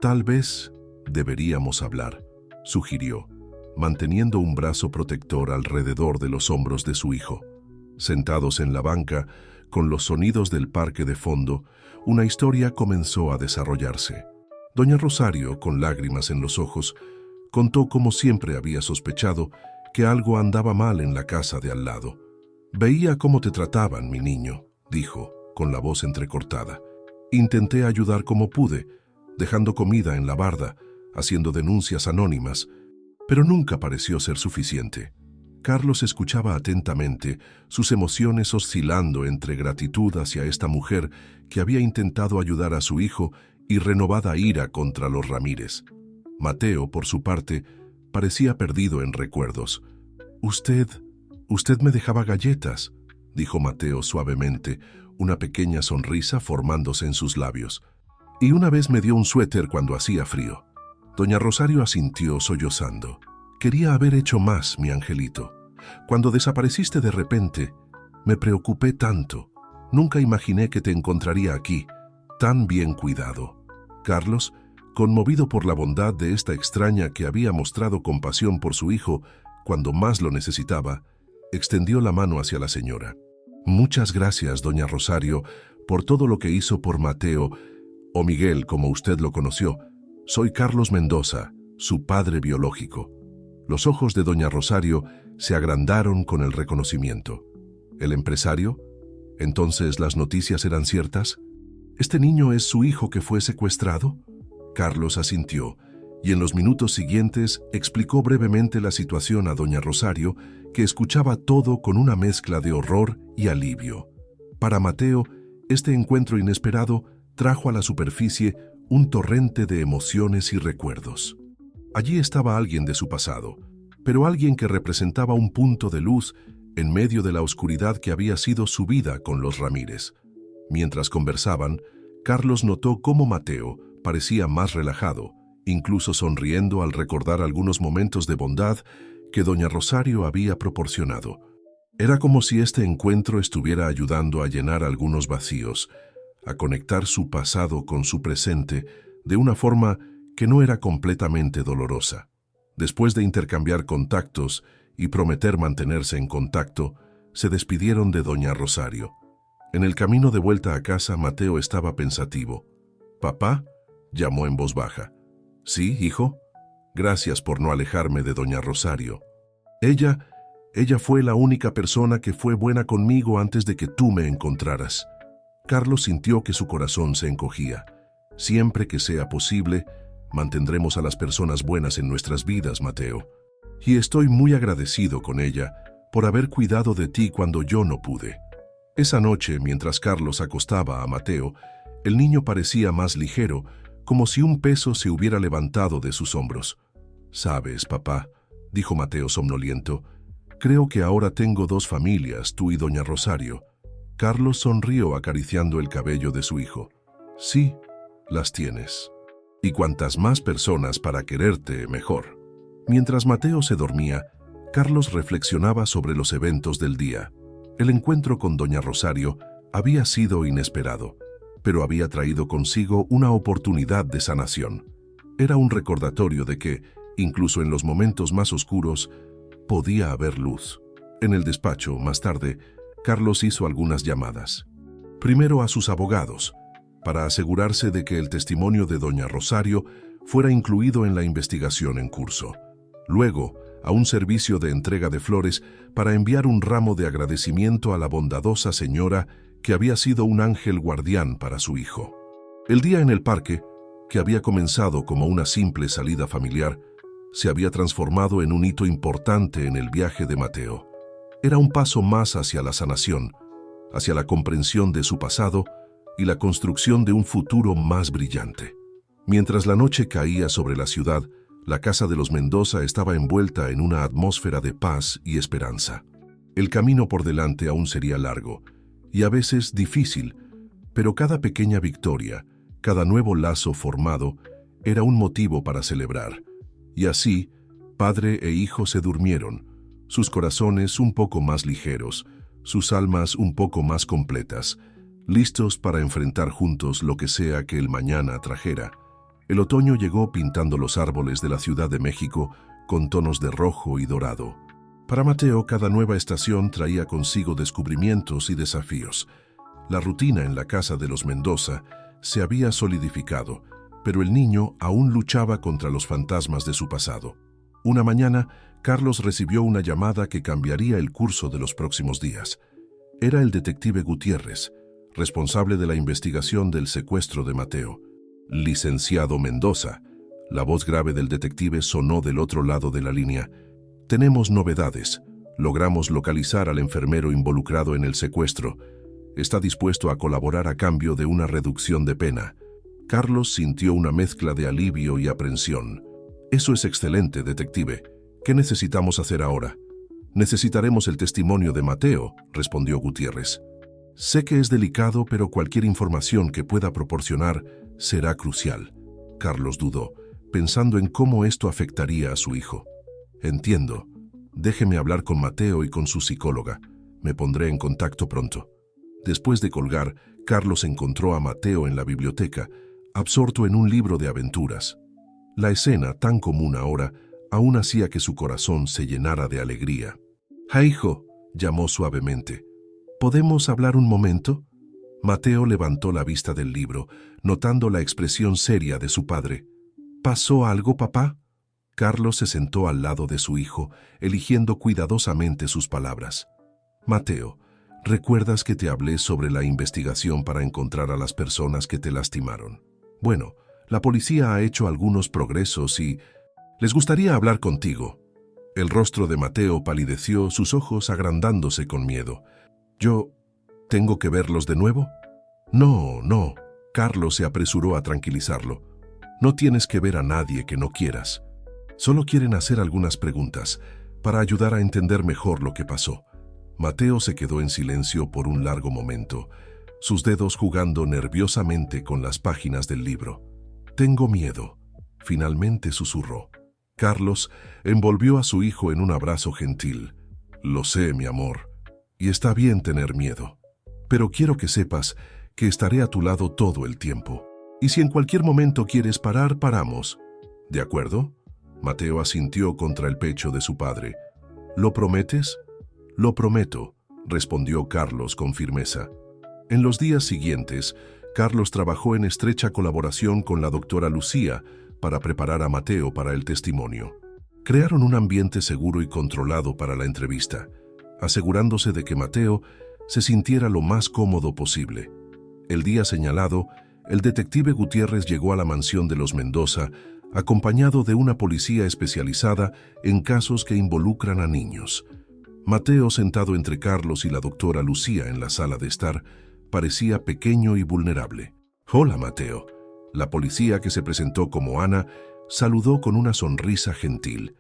S1: «Tal vez deberíamos hablar», sugirió, manteniendo un brazo protector alrededor de los hombros de su hijo. Sentados en la banca, con los sonidos del parque de fondo, una historia comenzó a desarrollarse. Doña Rosario, con lágrimas en los ojos, contó cómo siempre había sospechado que algo andaba mal en la casa de al lado. «Veía cómo te trataban, mi niño», dijo, con la voz entrecortada. «Intenté ayudar como pude, dejando comida en la barda, haciendo denuncias anónimas, pero nunca pareció ser suficiente». Carlos escuchaba atentamente, sus emociones oscilando entre gratitud hacia esta mujer que había intentado ayudar a su hijo y renovada ira contra los Ramírez. Mateo, por su parte, parecía perdido en recuerdos. Usted me dejaba galletas», dijo Mateo suavemente, una pequeña sonrisa formándose en sus labios. «Y una vez me dio un suéter cuando hacía frío». Doña Rosario asintió sollozando. «Quería haber hecho más, mi angelito. Cuando desapareciste de repente, me preocupé tanto. Nunca imaginé que te encontraría aquí, tan bien cuidado». Carlos, conmovido por la bondad de esta extraña que había mostrado compasión por su hijo cuando más lo necesitaba, extendió la mano hacia la señora. «Muchas gracias, doña Rosario, por todo lo que hizo por Mateo, o Miguel, como usted lo conoció. Soy Carlos Mendoza, su padre biológico». Los ojos de doña Rosario se agrandaron con el reconocimiento. ¿El empresario? ¿Entonces las noticias eran ciertas? ¿Este niño es su hijo que fue secuestrado? Carlos asintió, y en los minutos siguientes explicó brevemente la situación a doña Rosario, que escuchaba todo con una mezcla de horror y alivio. Para Mateo, este encuentro inesperado trajo a la superficie un torrente de emociones y recuerdos. Allí estaba alguien de su pasado, pero alguien que representaba un punto de luz en medio de la oscuridad que había sido su vida con los Ramírez. Mientras conversaban, Carlos notó cómo Mateo parecía más relajado, incluso sonriendo al recordar algunos momentos de bondad que doña Rosario había proporcionado. Era como si este encuentro estuviera ayudando a llenar algunos vacíos, a conectar su pasado con su presente de una forma que no era completamente dolorosa. Después de intercambiar contactos y prometer mantenerse en contacto, se despidieron de doña Rosario. En el camino de vuelta a casa, Mateo estaba pensativo. «¿Papá?», llamó en voz baja. «Sí, hijo. Gracias por no alejarme de doña Rosario. Ella fue la única persona que fue buena conmigo antes de que tú me encontraras». Carlos sintió que su corazón se encogía. «Siempre que sea posible, mantendremos a las personas buenas en nuestras vidas, Mateo. Y estoy muy agradecido con ella por haber cuidado de ti cuando yo no pude». Esa noche, mientras Carlos acostaba a Mateo, el niño parecía más ligero, como si un peso se hubiera levantado de sus hombros. «Sabes, papá», dijo Mateo somnoliento, «creo que ahora tengo dos familias, tú y doña Rosario». Carlos sonrió acariciando el cabello de su hijo. «Sí, las tienes. Y cuantas más personas para quererte, mejor». Mientras Mateo se dormía, Carlos reflexionaba sobre los eventos del día. El encuentro con doña Rosario había sido inesperado, pero había traído consigo una oportunidad de sanación. Era un recordatorio de que, incluso en los momentos más oscuros, podía haber luz. En el despacho, más tarde, Carlos hizo algunas llamadas. Primero a sus abogados, para asegurarse de que el testimonio de doña Rosario fuera incluido en la investigación en curso. Luego, a un servicio de entrega de flores para enviar un ramo de agradecimiento a la bondadosa señora que había sido un ángel guardián para su hijo. El día en el parque, que había comenzado como una simple salida familiar, se había transformado en un hito importante en el viaje de Mateo. Era un paso más hacia la sanación, hacia la comprensión de su pasado y la construcción de un futuro más brillante. Mientras la noche caía sobre la ciudad, la casa de los Mendoza estaba envuelta en una atmósfera de paz y esperanza. El camino por delante aún sería largo y a veces difícil, pero cada pequeña victoria, cada nuevo lazo formado, era un motivo para celebrar. Y así, padre e hijo se durmieron, sus corazones un poco más ligeros, sus almas un poco más completas, listos para enfrentar juntos lo que sea que el mañana trajera. El otoño llegó pintando los árboles de la Ciudad de México con tonos de rojo y dorado. Para Mateo, cada nueva estación traía consigo descubrimientos y desafíos. La rutina en la casa de los Mendoza se había solidificado, pero el niño aún luchaba contra los fantasmas de su pasado. Una mañana, Carlos recibió una llamada que cambiaría el curso de los próximos días. Era el detective Gutiérrez, responsable de la investigación del secuestro de Mateo. «Licenciado Mendoza», la voz grave del detective sonó del otro lado de la línea. «Tenemos novedades. Logramos localizar al enfermero involucrado en el secuestro. Está dispuesto a colaborar a cambio de una reducción de pena». Carlos sintió una mezcla de alivio y aprensión. «Eso es excelente, detective. ¿Qué necesitamos hacer ahora?» «Necesitaremos el testimonio de Mateo», respondió Gutiérrez. «Sé que es delicado, pero cualquier información que pueda proporcionar será crucial». Carlos dudó, pensando en cómo esto afectaría a su hijo. «Entiendo. Déjeme hablar con Mateo y con su psicóloga. Me pondré en contacto pronto». Después de colgar, Carlos encontró a Mateo en la biblioteca, absorto en un libro de aventuras. La escena, tan común ahora, aún hacía que su corazón se llenara de alegría. «Ja, hijo», llamó suavemente. «¿Podemos hablar un momento?» Mateo levantó la vista del libro, notando la expresión seria de su padre. «¿Pasó algo, papá?» Carlos se sentó al lado de su hijo, eligiendo cuidadosamente sus palabras. «Mateo, ¿recuerdas que te hablé sobre la investigación para encontrar a las personas que te lastimaron? Bueno, la policía ha hecho algunos progresos y les gustaría hablar contigo». El rostro de Mateo palideció, sus ojos agrandándose con miedo. «¿Yo tengo que verlos de nuevo?» «No, no», Carlos se apresuró a tranquilizarlo. «No tienes que ver a nadie que no quieras. Solo quieren hacer algunas preguntas para ayudar a entender mejor lo que pasó». Mateo se quedó en silencio por un largo momento, sus dedos jugando nerviosamente con las páginas del libro. «Tengo miedo», finalmente susurró. Carlos envolvió a su hijo en un abrazo gentil. «Lo sé, mi amor, y está bien tener miedo. Pero quiero que sepas que estaré a tu lado todo el tiempo. Y si en cualquier momento quieres parar, paramos. ¿De acuerdo?» Mateo asintió contra el pecho de su padre. «¿Lo prometes?» «Lo prometo», respondió Carlos con firmeza. En los días siguientes, Carlos trabajó en estrecha colaboración con la doctora Lucía para preparar a Mateo para el testimonio. Crearon un ambiente seguro y controlado para la entrevista, asegurándose de que Mateo se sintiera lo más cómodo posible. El día señalado, el detective Gutiérrez llegó a la mansión de los Mendoza, acompañado de una policía especializada en casos que involucran a niños. Mateo, sentado entre Carlos y la doctora Lucía en la sala de estar, parecía pequeño y vulnerable. «Hola, Mateo. La policía, que se presentó como Ana, saludó con una sonrisa gentil.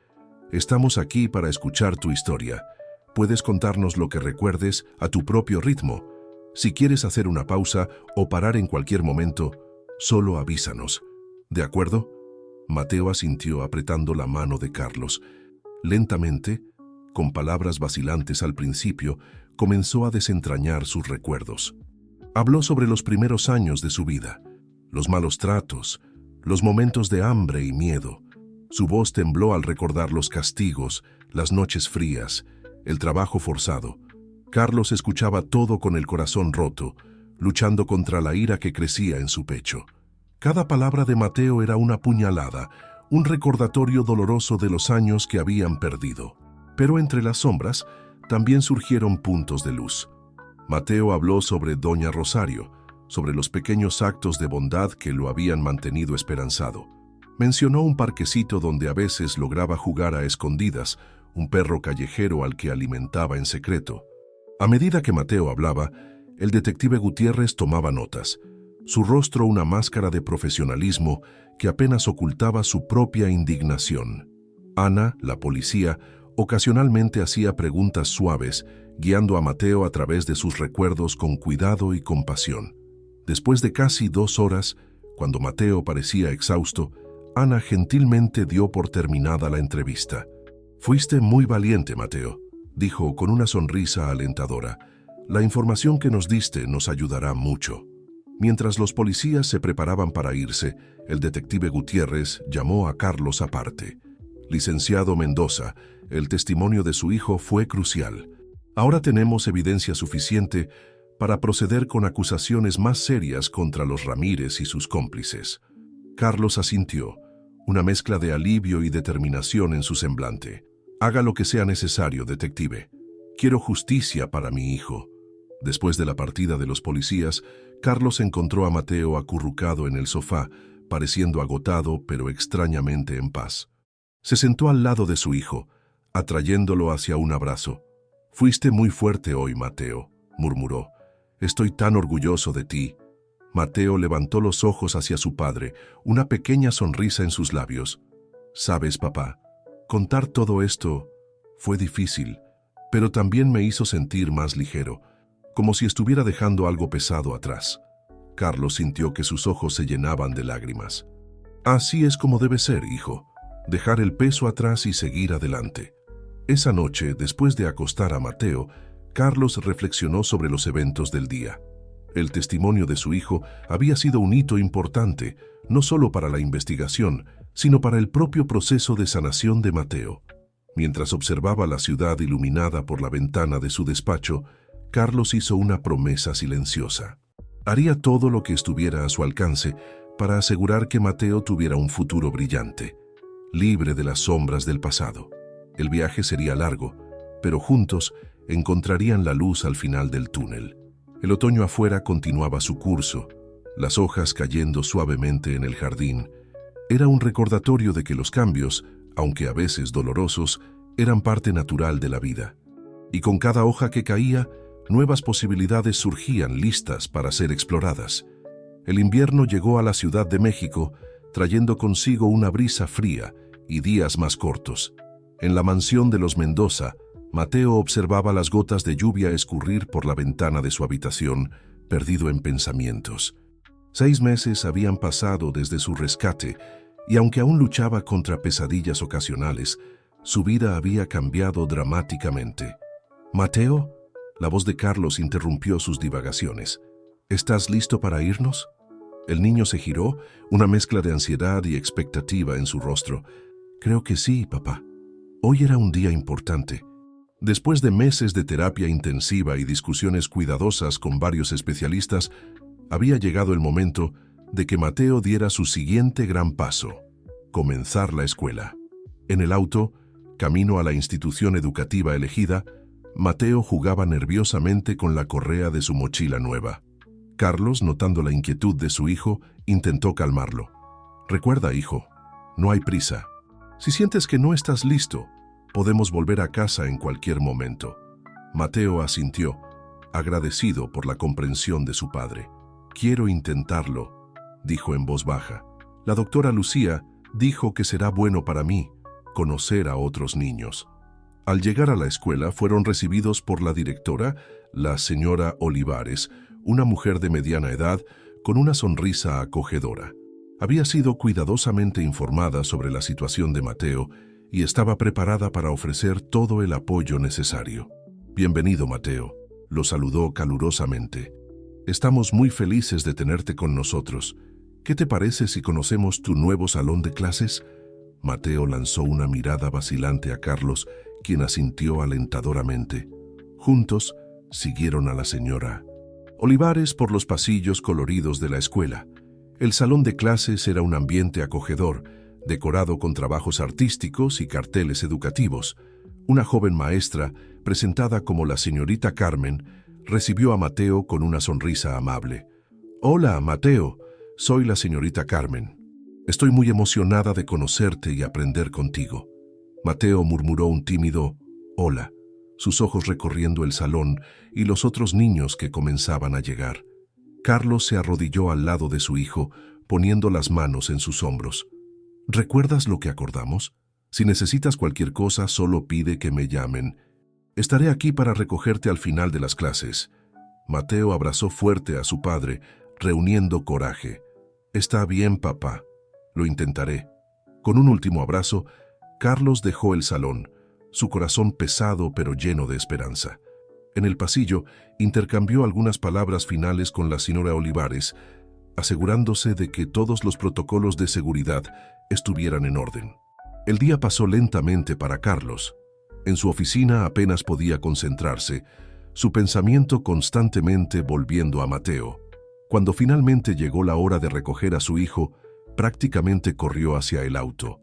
S1: «Estamos aquí para escuchar tu historia. Puedes contarnos lo que recuerdes a tu propio ritmo. Si quieres hacer una pausa o parar en cualquier momento, solo avísanos. ¿De acuerdo?». Mateo asintió apretando la mano de Carlos. Lentamente, con palabras vacilantes al principio, comenzó a desentrañar sus recuerdos. Habló sobre los primeros años de su vida, los malos tratos, los momentos de hambre y miedo. Su voz tembló al recordar los castigos, las noches frías, el trabajo forzado. Carlos escuchaba todo con el corazón roto, luchando contra la ira que crecía en su pecho. Cada palabra de Mateo era una puñalada, un recordatorio doloroso de los años que habían perdido. Pero entre las sombras también surgieron puntos de luz. Mateo habló sobre Doña Rosario, sobre los pequeños actos de bondad que lo habían mantenido esperanzado. Mencionó un parquecito donde a veces lograba jugar a escondidas, un perro callejero al que alimentaba en secreto. A medida que Mateo hablaba, el detective Gutiérrez tomaba notas, su rostro una máscara de profesionalismo que apenas ocultaba su propia indignación. Ana, la policía, ocasionalmente hacía preguntas suaves, guiando a Mateo a través de sus recuerdos con cuidado y compasión. Después de casi 2 horas, cuando Mateo parecía exhausto, Ana gentilmente dio por terminada la entrevista. «Fuiste muy valiente, Mateo», dijo con una sonrisa alentadora. «La información que nos diste nos ayudará mucho». Mientras los policías se preparaban para irse, el detective Gutiérrez llamó a Carlos aparte. «Licenciado Mendoza, el testimonio de su hijo fue crucial. Ahora tenemos evidencia suficiente para proceder con acusaciones más serias contra los Ramírez y sus cómplices». Carlos asintió, una mezcla de alivio y determinación en su semblante. «Haga lo que sea necesario, detective. Quiero justicia para mi hijo». Después de la partida de los policías, Carlos encontró a Mateo acurrucado en el sofá, pareciendo agotado pero extrañamente en paz. Se sentó al lado de su hijo, atrayéndolo hacia un abrazo. «Fuiste muy fuerte hoy, Mateo», murmuró. «Estoy tan orgulloso de ti». Mateo levantó los ojos hacia su padre, una pequeña sonrisa en sus labios. «Sabes, papá, contar todo esto fue difícil, pero también me hizo sentir más ligero, como si estuviera dejando algo pesado atrás». Carlos sintió que sus ojos se llenaban de lágrimas. «Así es como debe ser, hijo, dejar el peso atrás y seguir adelante». Esa noche, después de acostar a Mateo, Carlos reflexionó sobre los eventos del día. El testimonio de su hijo había sido un hito importante, no solo para la investigación, sino para el propio proceso de sanación de Mateo. Mientras observaba la ciudad iluminada por la ventana de su despacho, Carlos hizo una promesa silenciosa. Haría todo lo que estuviera a su alcance para asegurar que Mateo tuviera un futuro brillante, libre de las sombras del pasado. El viaje sería largo, pero juntos encontrarían la luz al final del túnel. El otoño afuera continuaba su curso, las hojas cayendo suavemente en el jardín. Era un recordatorio de que los cambios, aunque a veces dolorosos, eran parte natural de la vida. Y con cada hoja que caía, nuevas posibilidades surgían listas para ser exploradas. El invierno llegó a la Ciudad de México, trayendo consigo una brisa fría y días más cortos. En la mansión de los Mendoza, Mateo observaba las gotas de lluvia escurrir por la ventana de su habitación, perdido en pensamientos. 6 meses habían pasado desde su rescate, y aunque aún luchaba contra pesadillas ocasionales, su vida había cambiado dramáticamente. «Mateo», la voz de Carlos interrumpió sus divagaciones. «¿Estás listo para irnos?». El niño se giró, una mezcla de ansiedad y expectativa en su rostro. «Creo que sí, papá. Hoy era un día importante». Después de meses de terapia intensiva y discusiones cuidadosas con varios especialistas, había llegado el momento de que Mateo diera su siguiente gran paso: comenzar la escuela. En el auto, camino a la institución educativa elegida, Mateo jugaba nerviosamente con la correa de su mochila nueva. Carlos, notando la inquietud de su hijo, intentó calmarlo. «Recuerda, hijo, no hay prisa. Si sientes que no estás listo, podemos volver a casa en cualquier momento». Mateo asintió, agradecido por la comprensión de su padre. «Quiero intentarlo», dijo en voz baja. La doctora Lucía dijo que será bueno para mí conocer a otros niños. Al llegar a la escuela fueron recibidos por la directora, la señora Olivares, una mujer de mediana edad con una sonrisa acogedora. Había sido cuidadosamente informada sobre la situación de Mateo y estaba preparada para ofrecer todo el apoyo necesario. «Bienvenido, Mateo», lo saludó calurosamente. «Estamos muy felices de tenerte con nosotros. ¿Qué te parece si conocemos tu nuevo salón de clases?» Mateo lanzó una mirada vacilante a Carlos, quien asintió alentadoramente. Juntos siguieron a la señora Olivares por los pasillos coloridos de la escuela. El salón de clases era un ambiente acogedor, decorado con trabajos artísticos y carteles educativos. Una joven maestra, presentada como la señorita Carmen, recibió a Mateo con una sonrisa amable. «Hola, Mateo, soy la señorita Carmen. Estoy muy emocionada de conocerte y aprender contigo». Mateo murmuró un tímido «hola», sus ojos recorriendo el salón y los otros niños que comenzaban a llegar. Carlos se arrodilló al lado de su hijo, poniendo las manos en sus hombros. «¿Recuerdas lo que acordamos? Si necesitas cualquier cosa, solo pide que me llamen. Estaré aquí para recogerte al final de las clases». Mateo abrazó fuerte a su padre, reuniendo coraje. «Está bien, papá. Lo intentaré». Con un último abrazo, Carlos dejó el salón, su corazón pesado pero lleno de esperanza. En el pasillo, intercambió algunas palabras finales con la señora Olivares, asegurándose de que todos los protocolos de seguridad estuvieran en orden. El día pasó lentamente para Carlos. En su oficina apenas podía concentrarse, su pensamiento constantemente volviendo a Mateo. Cuando finalmente llegó la hora de recoger a su hijo, prácticamente corrió hacia el auto.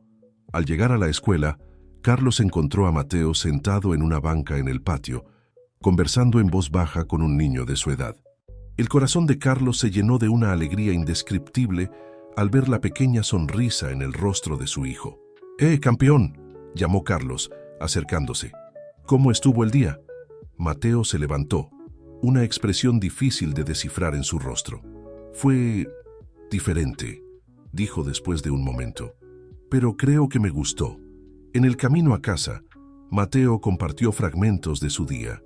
S1: Al llegar a la escuela, Carlos encontró a Mateo sentado en una banca en el patio, conversando en voz baja con un niño de su edad. El corazón de Carlos se llenó de una alegría indescriptible al ver la pequeña sonrisa en el rostro de su hijo. Campeón!», llamó Carlos, acercándose. «¿Cómo estuvo el día?». Mateo se levantó, una expresión difícil de descifrar en su rostro. «Fue diferente», dijo después de un momento. «Pero creo que me gustó». En el camino a casa, Mateo compartió fragmentos de su día.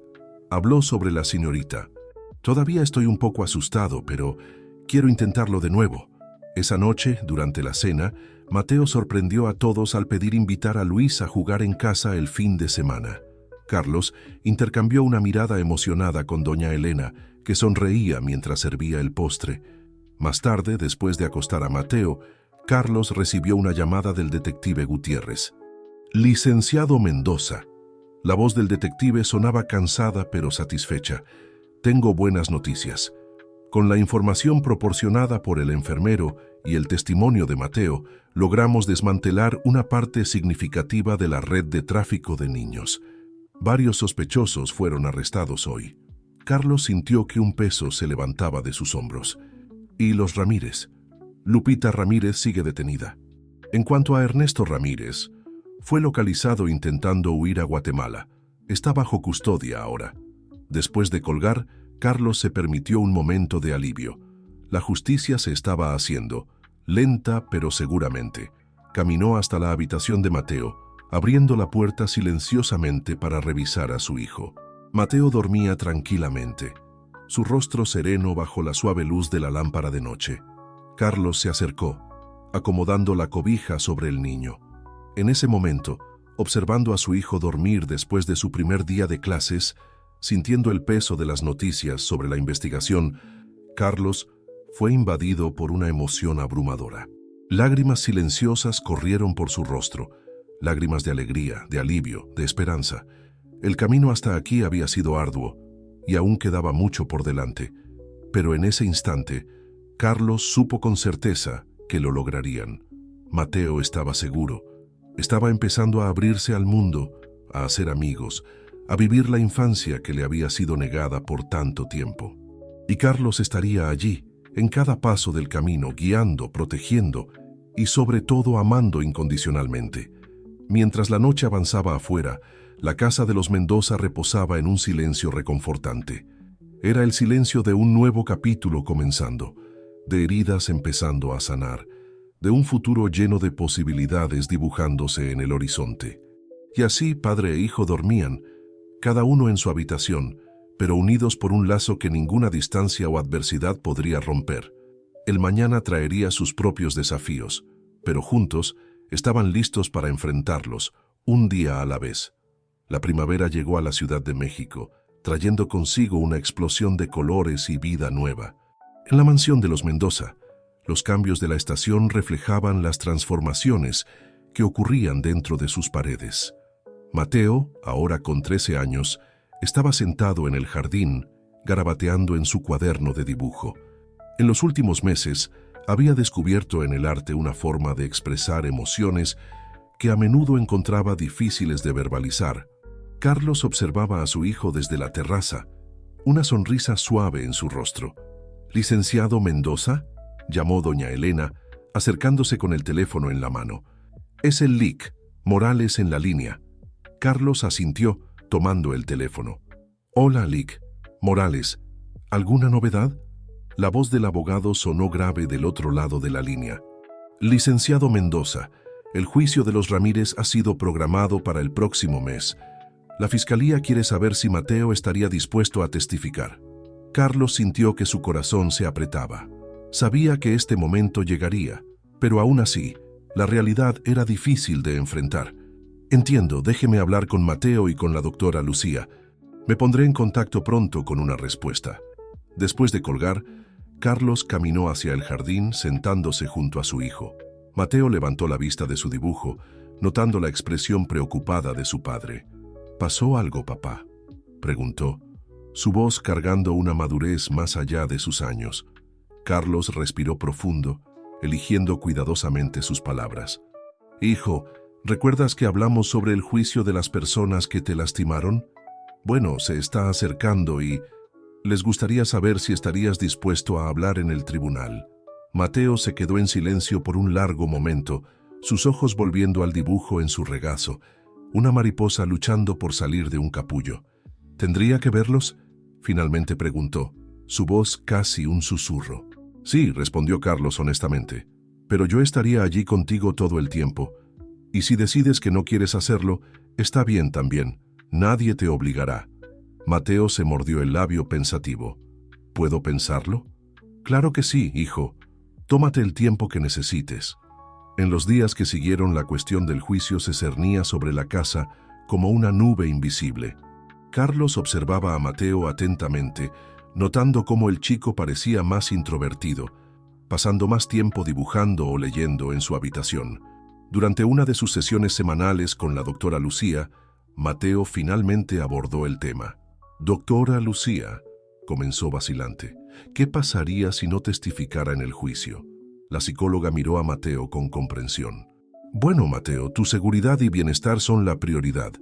S1: Habló sobre la señorita. «Todavía estoy un poco asustado, pero quiero intentarlo de nuevo». Esa noche, durante la cena, Mateo sorprendió a todos al pedir invitar a Luis a jugar en casa el fin de semana. Carlos intercambió una mirada emocionada con doña Elena, que sonreía mientras servía el postre. Más tarde, después de acostar a Mateo, Carlos recibió una llamada del detective Gutiérrez. «Licenciado Mendoza». La voz del detective sonaba cansada pero satisfecha. «Tengo buenas noticias. Con la información proporcionada por el enfermero y el testimonio de Mateo, logramos desmantelar una parte significativa de la red de tráfico de niños. Varios sospechosos fueron arrestados hoy». Carlos sintió que un peso se levantaba de sus hombros. «¿Y los Ramírez?». «Lupita Ramírez sigue detenida. En cuanto a Ernesto Ramírez, fue localizado intentando huir a Guatemala. Está bajo custodia ahora». Después de colgar, Carlos se permitió un momento de alivio. La justicia se estaba haciendo, lenta pero seguramente. Caminó hasta la habitación de Mateo, abriendo la puerta silenciosamente para revisar a su hijo. Mateo dormía tranquilamente, su rostro sereno bajo la suave luz de la lámpara de noche. Carlos se acercó, acomodando la cobija sobre el niño. En ese momento, observando a su hijo dormir después de su primer día de clases, sintiendo el peso de las noticias sobre la investigación, Carlos fue invadido por una emoción abrumadora. Lágrimas silenciosas corrieron por su rostro, lágrimas de alegría, de alivio, de esperanza. El camino hasta aquí había sido arduo, y aún quedaba mucho por delante. Pero en ese instante, Carlos supo con certeza que lo lograrían. Mateo estaba seguro. Estaba empezando a abrirse al mundo, a hacer amigos, a vivir la infancia que le había sido negada por tanto tiempo. Y Carlos estaría allí, en cada paso del camino, guiando, protegiendo y sobre todo amando incondicionalmente. Mientras la noche avanzaba afuera, la casa de los Mendoza reposaba en un silencio reconfortante. Era el silencio de un nuevo capítulo comenzando. de heridas empezando a sanar, de un futuro lleno de posibilidades dibujándose en el horizonte. Y así padre e hijo dormían, cada uno en su habitación, pero unidos por un lazo que ninguna distancia o adversidad podría romper. El mañana traería sus propios desafíos, pero juntos estaban listos para enfrentarlos, un día a la vez. La primavera llegó a la Ciudad de México, trayendo consigo una explosión de colores y vida nueva. En la mansión de los Mendoza, los cambios de la estación reflejaban las transformaciones que ocurrían dentro de sus paredes. Mateo, ahora con 13 años, estaba sentado en el jardín, garabateando en su cuaderno de dibujo. En los últimos meses, había descubierto en el arte una forma de expresar emociones que a menudo encontraba difíciles de verbalizar. Carlos observaba a su hijo desde la terraza, una sonrisa suave en su rostro. «¿Licenciado Mendoza?», llamó doña Elena, acercándose con el teléfono en la mano. «Es el LIC, Morales en la línea». Carlos asintió, tomando el teléfono. «Hola, LIC. Morales. ¿Alguna novedad?». La voz del abogado sonó grave del otro lado de la línea. «Licenciado Mendoza, el juicio de los Ramírez ha sido programado para el próximo mes. La fiscalía quiere saber si Mateo estaría dispuesto a testificar». Carlos sintió que su corazón se apretaba. Sabía que este momento llegaría, pero aún así, la realidad era difícil de enfrentar. «Entiendo, déjeme hablar con Mateo y con la doctora Lucía. Me pondré en contacto pronto con una respuesta». Después de colgar, Carlos caminó hacia el jardín sentándose junto a su hijo. Mateo levantó la vista de su dibujo, notando la expresión preocupada de su padre. «¿Pasó algo, papá?», preguntó, su voz cargando una madurez más allá de sus años. Carlos respiró profundo, eligiendo cuidadosamente sus palabras. «Hijo, ¿recuerdas que hablamos sobre el juicio de las personas que te lastimaron? Bueno, se está acercando y les gustaría saber si estarías dispuesto a hablar en el tribunal». Mateo se quedó en silencio por un largo momento, sus ojos volviendo al dibujo en su regazo, una mariposa luchando por salir de un capullo. «¿Tendría que verlos?», finalmente preguntó, su voz casi un susurro. «Sí», respondió Carlos honestamente, «pero yo estaría allí contigo todo el tiempo. Y si decides que no quieres hacerlo, está bien también, nadie te obligará». Mateo se mordió el labio pensativo. «¿Puedo pensarlo?». «Claro que sí, hijo. Tómate el tiempo que necesites». En los días que siguieron, la cuestión del juicio se cernía sobre la casa como una nube invisible. Carlos observaba a Mateo atentamente, notando cómo el chico parecía más introvertido, pasando más tiempo dibujando o leyendo en su habitación. Durante una de sus sesiones semanales con la doctora Lucía, Mateo finalmente abordó el tema. «Doctora Lucía», comenzó vacilante, «¿qué pasaría si no testificara en el juicio?». La psicóloga miró a Mateo con comprensión. «Bueno, Mateo, tu seguridad y bienestar son la prioridad.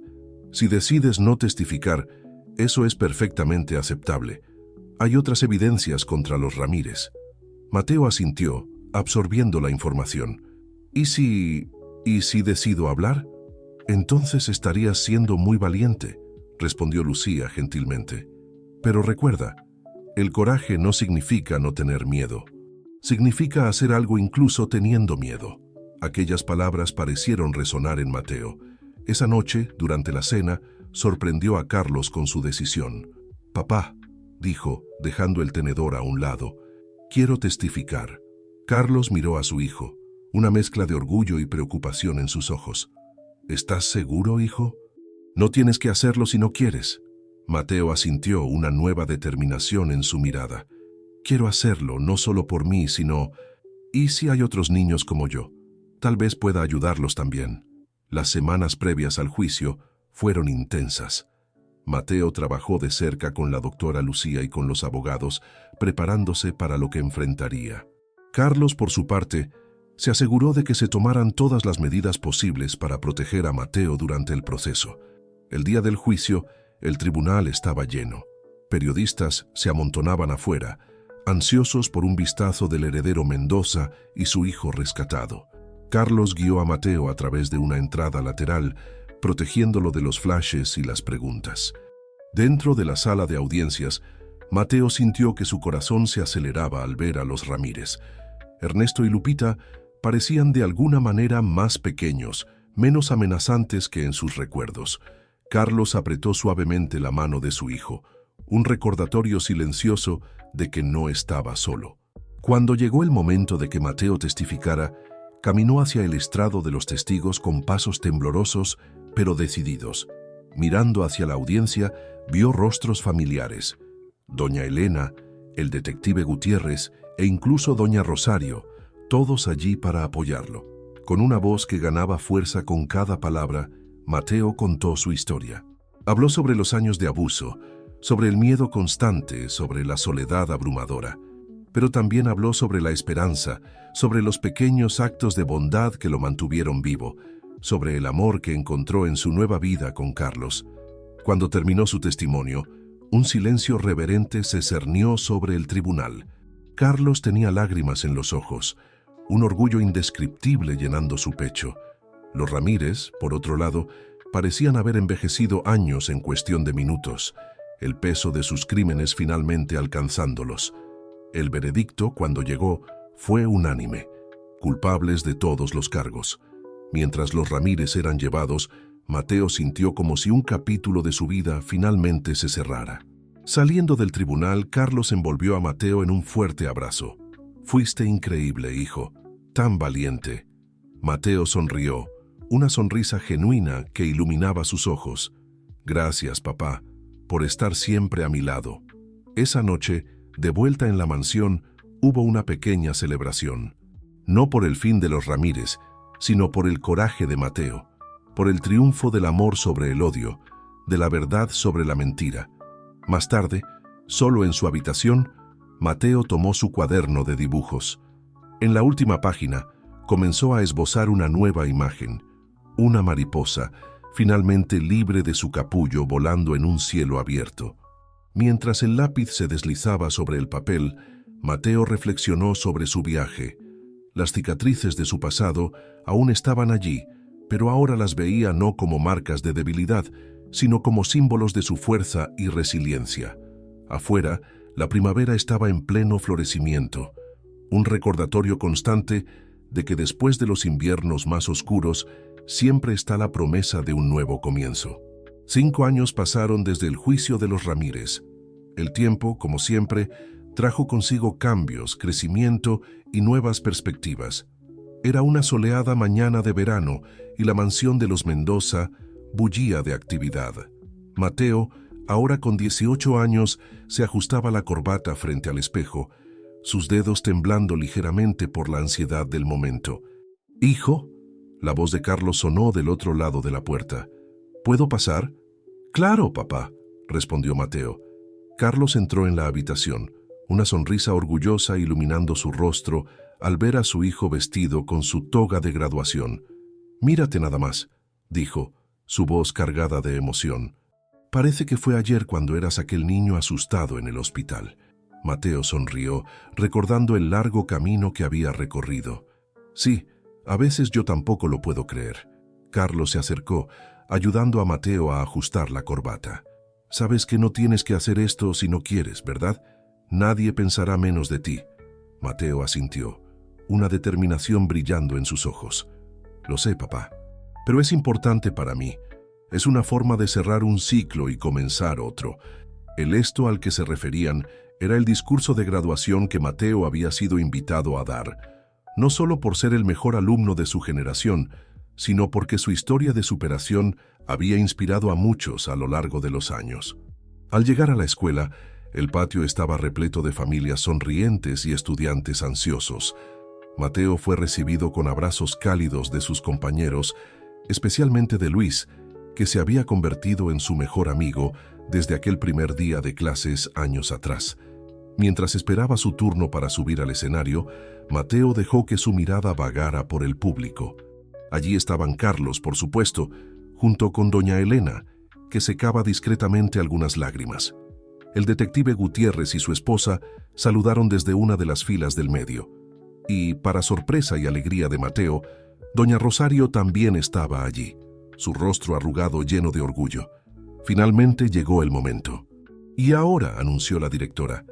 S1: Si decides no testificar, eso es perfectamente aceptable. Hay otras evidencias contra los Ramírez». Mateo asintió, absorbiendo la información. ¿Y si decido hablar? «Entonces estarías siendo muy valiente», respondió Lucía gentilmente. «Pero recuerda, el coraje no significa no tener miedo. Significa hacer algo incluso teniendo miedo». Aquellas palabras parecieron resonar en Mateo. Esa noche, durante la cena, sorprendió a Carlos con su decisión. «Papá», dijo, dejando el tenedor a un lado, «quiero testificar». Carlos miró a su hijo, una mezcla de orgullo y preocupación en sus ojos. «¿Estás seguro, hijo? No tienes que hacerlo si no quieres». Mateo asintió, una nueva determinación en su mirada. «Quiero hacerlo, no solo por mí, sino... ¿y si hay otros niños como yo? Tal vez pueda ayudarlos también». Las semanas previas al juicio fueron intensas. Mateo trabajó de cerca con la doctora Lucía y con los abogados, preparándose para lo que enfrentaría. Carlos, por su parte, se aseguró de que se tomaran todas las medidas posibles para proteger a Mateo durante el proceso. El día del juicio, el tribunal estaba lleno. Periodistas se amontonaban afuera, ansiosos por un vistazo del heredero Mendoza y su hijo rescatado. Carlos guió a Mateo a través de una entrada lateral, protegiéndolo de los flashes y las preguntas. Dentro de la sala de audiencias, Mateo sintió que su corazón se aceleraba al ver a los Ramírez. Ernesto y Lupita parecían de alguna manera más pequeños, menos amenazantes que en sus recuerdos. Carlos apretó suavemente la mano de su hijo, un recordatorio silencioso de que no estaba solo. Cuando llegó el momento de que Mateo testificara, caminó hacia el estrado de los testigos con pasos temblorosos, pero decididos. Mirando hacia la audiencia, vio rostros familiares. Doña Elena, el detective Gutiérrez e incluso doña Rosario, todos allí para apoyarlo. Con una voz que ganaba fuerza con cada palabra, Mateo contó su historia. Habló sobre los años de abuso, sobre el miedo constante, sobre la soledad abrumadora. Pero también habló sobre la esperanza, sobre los pequeños actos de bondad que lo mantuvieron vivo, sobre el amor que encontró en su nueva vida con Carlos. Cuando terminó su testimonio, un silencio reverente se cernió sobre el tribunal. Carlos tenía lágrimas en los ojos, un orgullo indescriptible llenando su pecho. Los Ramírez, por otro lado, parecían haber envejecido años en cuestión de minutos, el peso de sus crímenes finalmente alcanzándolos. El veredicto, cuando llegó, fue unánime, culpables de todos los cargos. Mientras los Ramírez eran llevados, Mateo sintió como si un capítulo de su vida finalmente se cerrara. Saliendo del tribunal, Carlos envolvió a Mateo en un fuerte abrazo. «Fuiste increíble, hijo, tan valiente». Mateo sonrió, una sonrisa genuina que iluminaba sus ojos. «Gracias, papá, por estar siempre a mi lado». Esa noche, de vuelta en la mansión, hubo una pequeña celebración. No por el fin de los Ramírez, sino por el coraje de Mateo, por el triunfo del amor sobre el odio, de la verdad sobre la mentira. Más tarde, solo en su habitación, Mateo tomó su cuaderno de dibujos. En la última página, comenzó a esbozar una nueva imagen, una mariposa, finalmente libre de su capullo volando en un cielo abierto. Mientras el lápiz se deslizaba sobre el papel, Mateo reflexionó sobre su viaje. Las cicatrices de su pasado aún estaban allí, pero ahora las veía no como marcas de debilidad, sino como símbolos de su fuerza y resiliencia. Afuera, la primavera estaba en pleno florecimiento, un recordatorio constante de que después de los inviernos más oscuros, siempre está la promesa de un nuevo comienzo. 5 años pasaron desde el juicio de los Ramírez. El tiempo, como siempre, trajo consigo cambios, crecimiento y nuevas perspectivas. Era una soleada mañana de verano y la mansión de los Mendoza bullía de actividad. Mateo, ahora con 18 años, se ajustaba la corbata frente al espejo, sus dedos temblando ligeramente por la ansiedad del momento. «¿Hijo?» La voz de Carlos sonó del otro lado de la puerta. «¿Puedo pasar?» «Claro, papá», respondió Mateo. Carlos entró en la habitación, una sonrisa orgullosa iluminando su rostro al ver a su hijo vestido con su toga de graduación. «Mírate nada más», dijo, su voz cargada de emoción. «Parece que fue ayer cuando eras aquel niño asustado en el hospital». Mateo sonrió, recordando el largo camino que había recorrido. «Sí, a veces yo tampoco lo puedo creer». Carlos se acercó, ayudando a Mateo a ajustar la corbata. «Sabes que no tienes que hacer esto si no quieres, ¿verdad? Nadie pensará menos de ti». Mateo asintió, una determinación brillando en sus ojos. «Lo sé, papá, pero es importante para mí. Es una forma de cerrar un ciclo y comenzar otro». El esto al que se referían era el discurso de graduación que Mateo había sido invitado a dar, no solo por ser el mejor alumno de su generación, sino porque su historia de superación había inspirado a muchos a lo largo de los años. Al llegar a la escuela, el patio estaba repleto de familias sonrientes y estudiantes ansiosos. Mateo fue recibido con abrazos cálidos de sus compañeros, especialmente de Luis, que se había convertido en su mejor amigo desde aquel primer día de clases años atrás. Mientras esperaba su turno para subir al escenario, Mateo dejó que su mirada vagara por el público. Allí estaban Carlos, por supuesto, junto con doña Elena, que secaba discretamente algunas lágrimas. El detective Gutiérrez y su esposa saludaron desde una de las filas del medio. Y, para sorpresa y alegría de Mateo, doña Rosario también estaba allí, su rostro arrugado lleno de orgullo. Finalmente llegó el momento. Y ahora, anunció la directora,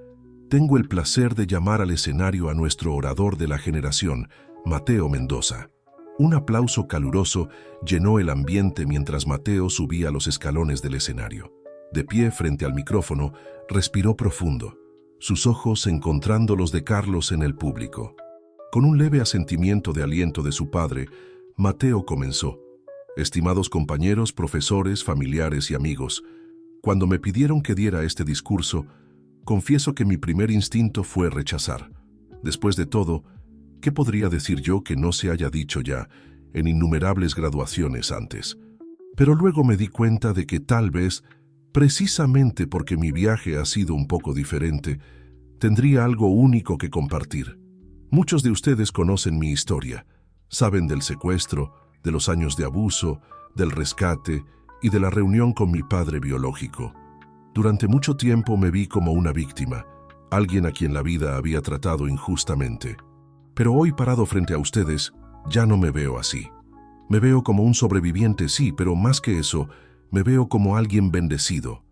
S1: tengo el placer de llamar al escenario a nuestro orador de la generación, Mateo Mendoza. Un aplauso caluroso llenó el ambiente mientras Mateo subía los escalones del escenario. De pie frente al micrófono, respiró profundo, sus ojos encontrando los de Carlos en el público. Con un leve asentimiento de aliento de su padre, Mateo comenzó. Estimados compañeros, profesores, familiares y amigos, cuando me pidieron que diera este discurso, confieso que mi primer instinto fue rechazar. Después de todo, ¿qué podría decir yo que no se haya dicho ya en innumerables graduaciones antes? Pero luego me di cuenta de que tal vez, precisamente porque mi viaje ha sido un poco diferente, tendría algo único que compartir. Muchos de ustedes conocen mi historia, saben del secuestro, de los años de abuso, del rescate y de la reunión con mi padre biológico. Durante mucho tiempo me vi como una víctima, alguien a quien la vida había tratado injustamente. Pero hoy, parado frente a ustedes, ya no me veo así. Me veo como un sobreviviente, sí, pero más que eso, me veo como alguien bendecido.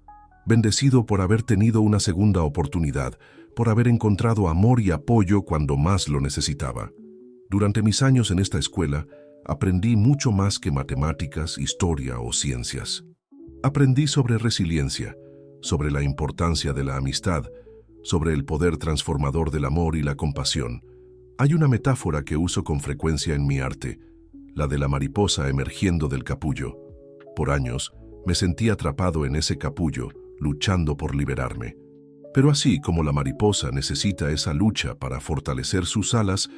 S1: Bendecido por haber tenido una segunda oportunidad, por haber encontrado amor y apoyo cuando más lo necesitaba. Durante mis años en esta escuela, aprendí mucho más que matemáticas, historia o ciencias. Aprendí sobre resiliencia, sobre la importancia de la amistad, sobre el poder transformador del amor y la compasión. Hay una metáfora que uso con frecuencia en mi arte, la de la mariposa emergiendo del capullo. Por años, me sentí atrapado en ese capullo, luchando por liberarme. Pero así como la mariposa necesita esa lucha para fortalecer sus alas,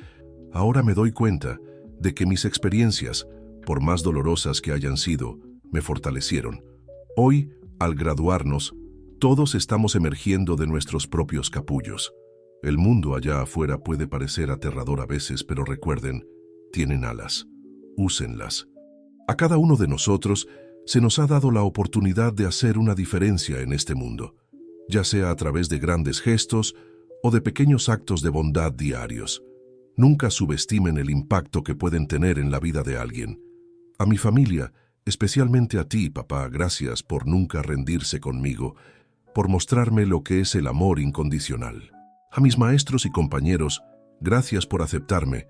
S1: ahora me doy cuenta de que mis experiencias, por más dolorosas que hayan sido, me fortalecieron. Hoy, al graduarnos, todos estamos emergiendo de nuestros propios capullos. El mundo allá afuera puede parecer aterrador a veces, pero recuerden, tienen alas. Úsenlas. A cada uno de nosotros se nos ha dado la oportunidad de hacer una diferencia en este mundo, ya sea a través de grandes gestos o de pequeños actos de bondad diarios. Nunca subestimen el impacto que pueden tener en la vida de alguien. A mi familia, especialmente a ti, papá, gracias por nunca rendirse conmigo, por mostrarme lo que es el amor incondicional. A mis maestros y compañeros, gracias por aceptarme,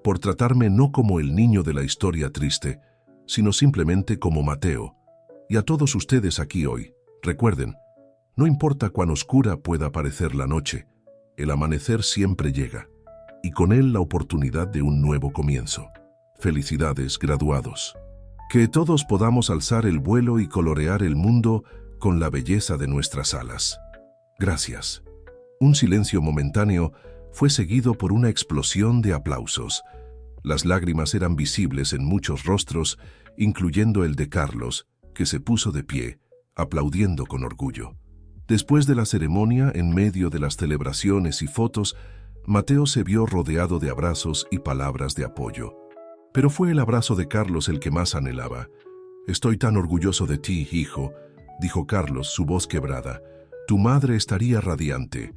S1: por tratarme no como el niño de la historia triste, sino simplemente como Mateo. Y a todos ustedes aquí hoy, recuerden, no importa cuán oscura pueda parecer la noche, el amanecer siempre llega, y con él la oportunidad de un nuevo comienzo. Felicidades, graduados. Que todos podamos alzar el vuelo y colorear el mundo con la belleza de nuestras alas. Gracias. Un silencio momentáneo fue seguido por una explosión de aplausos. Las lágrimas eran visibles en muchos rostros, incluyendo el de Carlos, que se puso de pie, aplaudiendo con orgullo. Después de la ceremonia, en medio de las celebraciones y fotos, Mateo se vio rodeado de abrazos y palabras de apoyo. Pero fue el abrazo de Carlos el que más anhelaba. «Estoy tan orgulloso de ti, hijo», dijo Carlos, su voz quebrada. «Tu madre estaría radiante».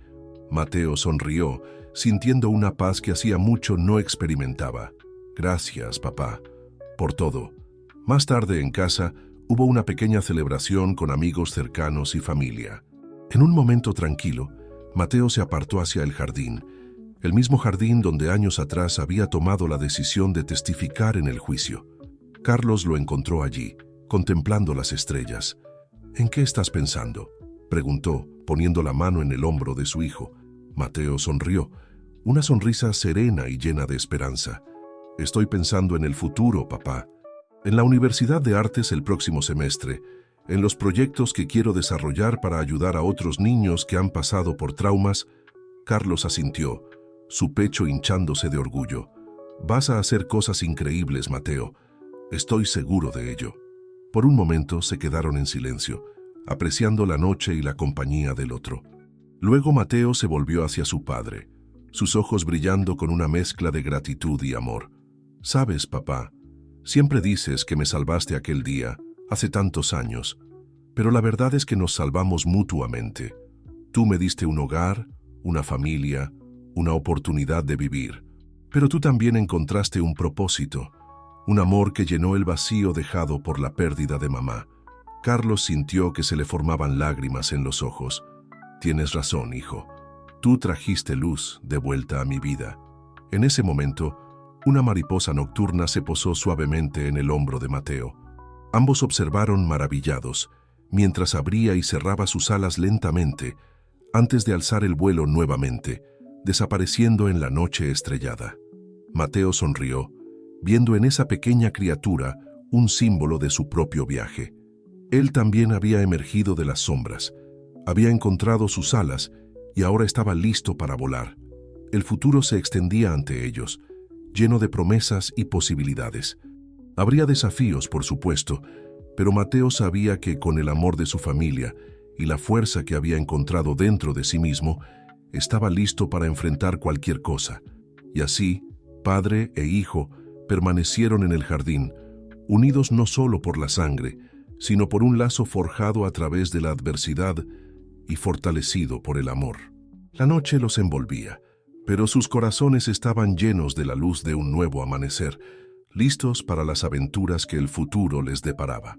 S1: Mateo sonrió, sintiendo una paz que hacía mucho no experimentaba. «Gracias, papá, por todo». Más tarde en casa, hubo una pequeña celebración con amigos cercanos y familia. En un momento tranquilo, Mateo se apartó hacia el jardín, el mismo jardín donde años atrás había tomado la decisión de testificar en el juicio. Carlos lo encontró allí, contemplando las estrellas. «¿En qué estás pensando?», preguntó, poniendo la mano en el hombro de su hijo. Mateo sonrió, una sonrisa serena y llena de esperanza. «Estoy pensando en el futuro, papá. En la Universidad de Artes el próximo semestre, en los proyectos que quiero desarrollar para ayudar a otros niños que han pasado por traumas». Carlos asintió, su pecho hinchándose de orgullo. «Vas a hacer cosas increíbles, Mateo. Estoy seguro de ello». Por un momento se quedaron en silencio, apreciando la noche y la compañía del otro. Luego Mateo se volvió hacia su padre, sus ojos brillando con una mezcla de gratitud y amor. «Sabes, papá, siempre dices que me salvaste aquel día, hace tantos años, pero la verdad es que nos salvamos mutuamente. Tú me diste un hogar, una familia, una oportunidad de vivir, pero tú también encontraste un propósito, un amor que llenó el vacío dejado por la pérdida de mamá. Carlos sintió que se le formaban lágrimas en los ojos. «Tienes razón, hijo. Tú trajiste luz de vuelta a mi vida». En ese momento, una mariposa nocturna se posó suavemente en el hombro de Mateo. Ambos observaron maravillados, mientras abría y cerraba sus alas lentamente, antes de alzar el vuelo nuevamente, desapareciendo en la noche estrellada. Mateo sonrió, viendo en esa pequeña criatura un símbolo de su propio viaje. Él también había emergido de las sombras, había encontrado sus alas y ahora estaba listo para volar. El futuro se extendía ante ellos, lleno de promesas y posibilidades. Habría desafíos, por supuesto, pero Mateo sabía que con el amor de su familia y la fuerza que había encontrado dentro de sí mismo, estaba listo para enfrentar cualquier cosa. Y así, padre e hijo permanecieron en el jardín, unidos no solo por la sangre, sino por un lazo forjado a través de la adversidad y fortalecido por el amor. La noche los envolvía, pero sus corazones estaban llenos de la luz de un nuevo amanecer, listos para las aventuras que el futuro les deparaba.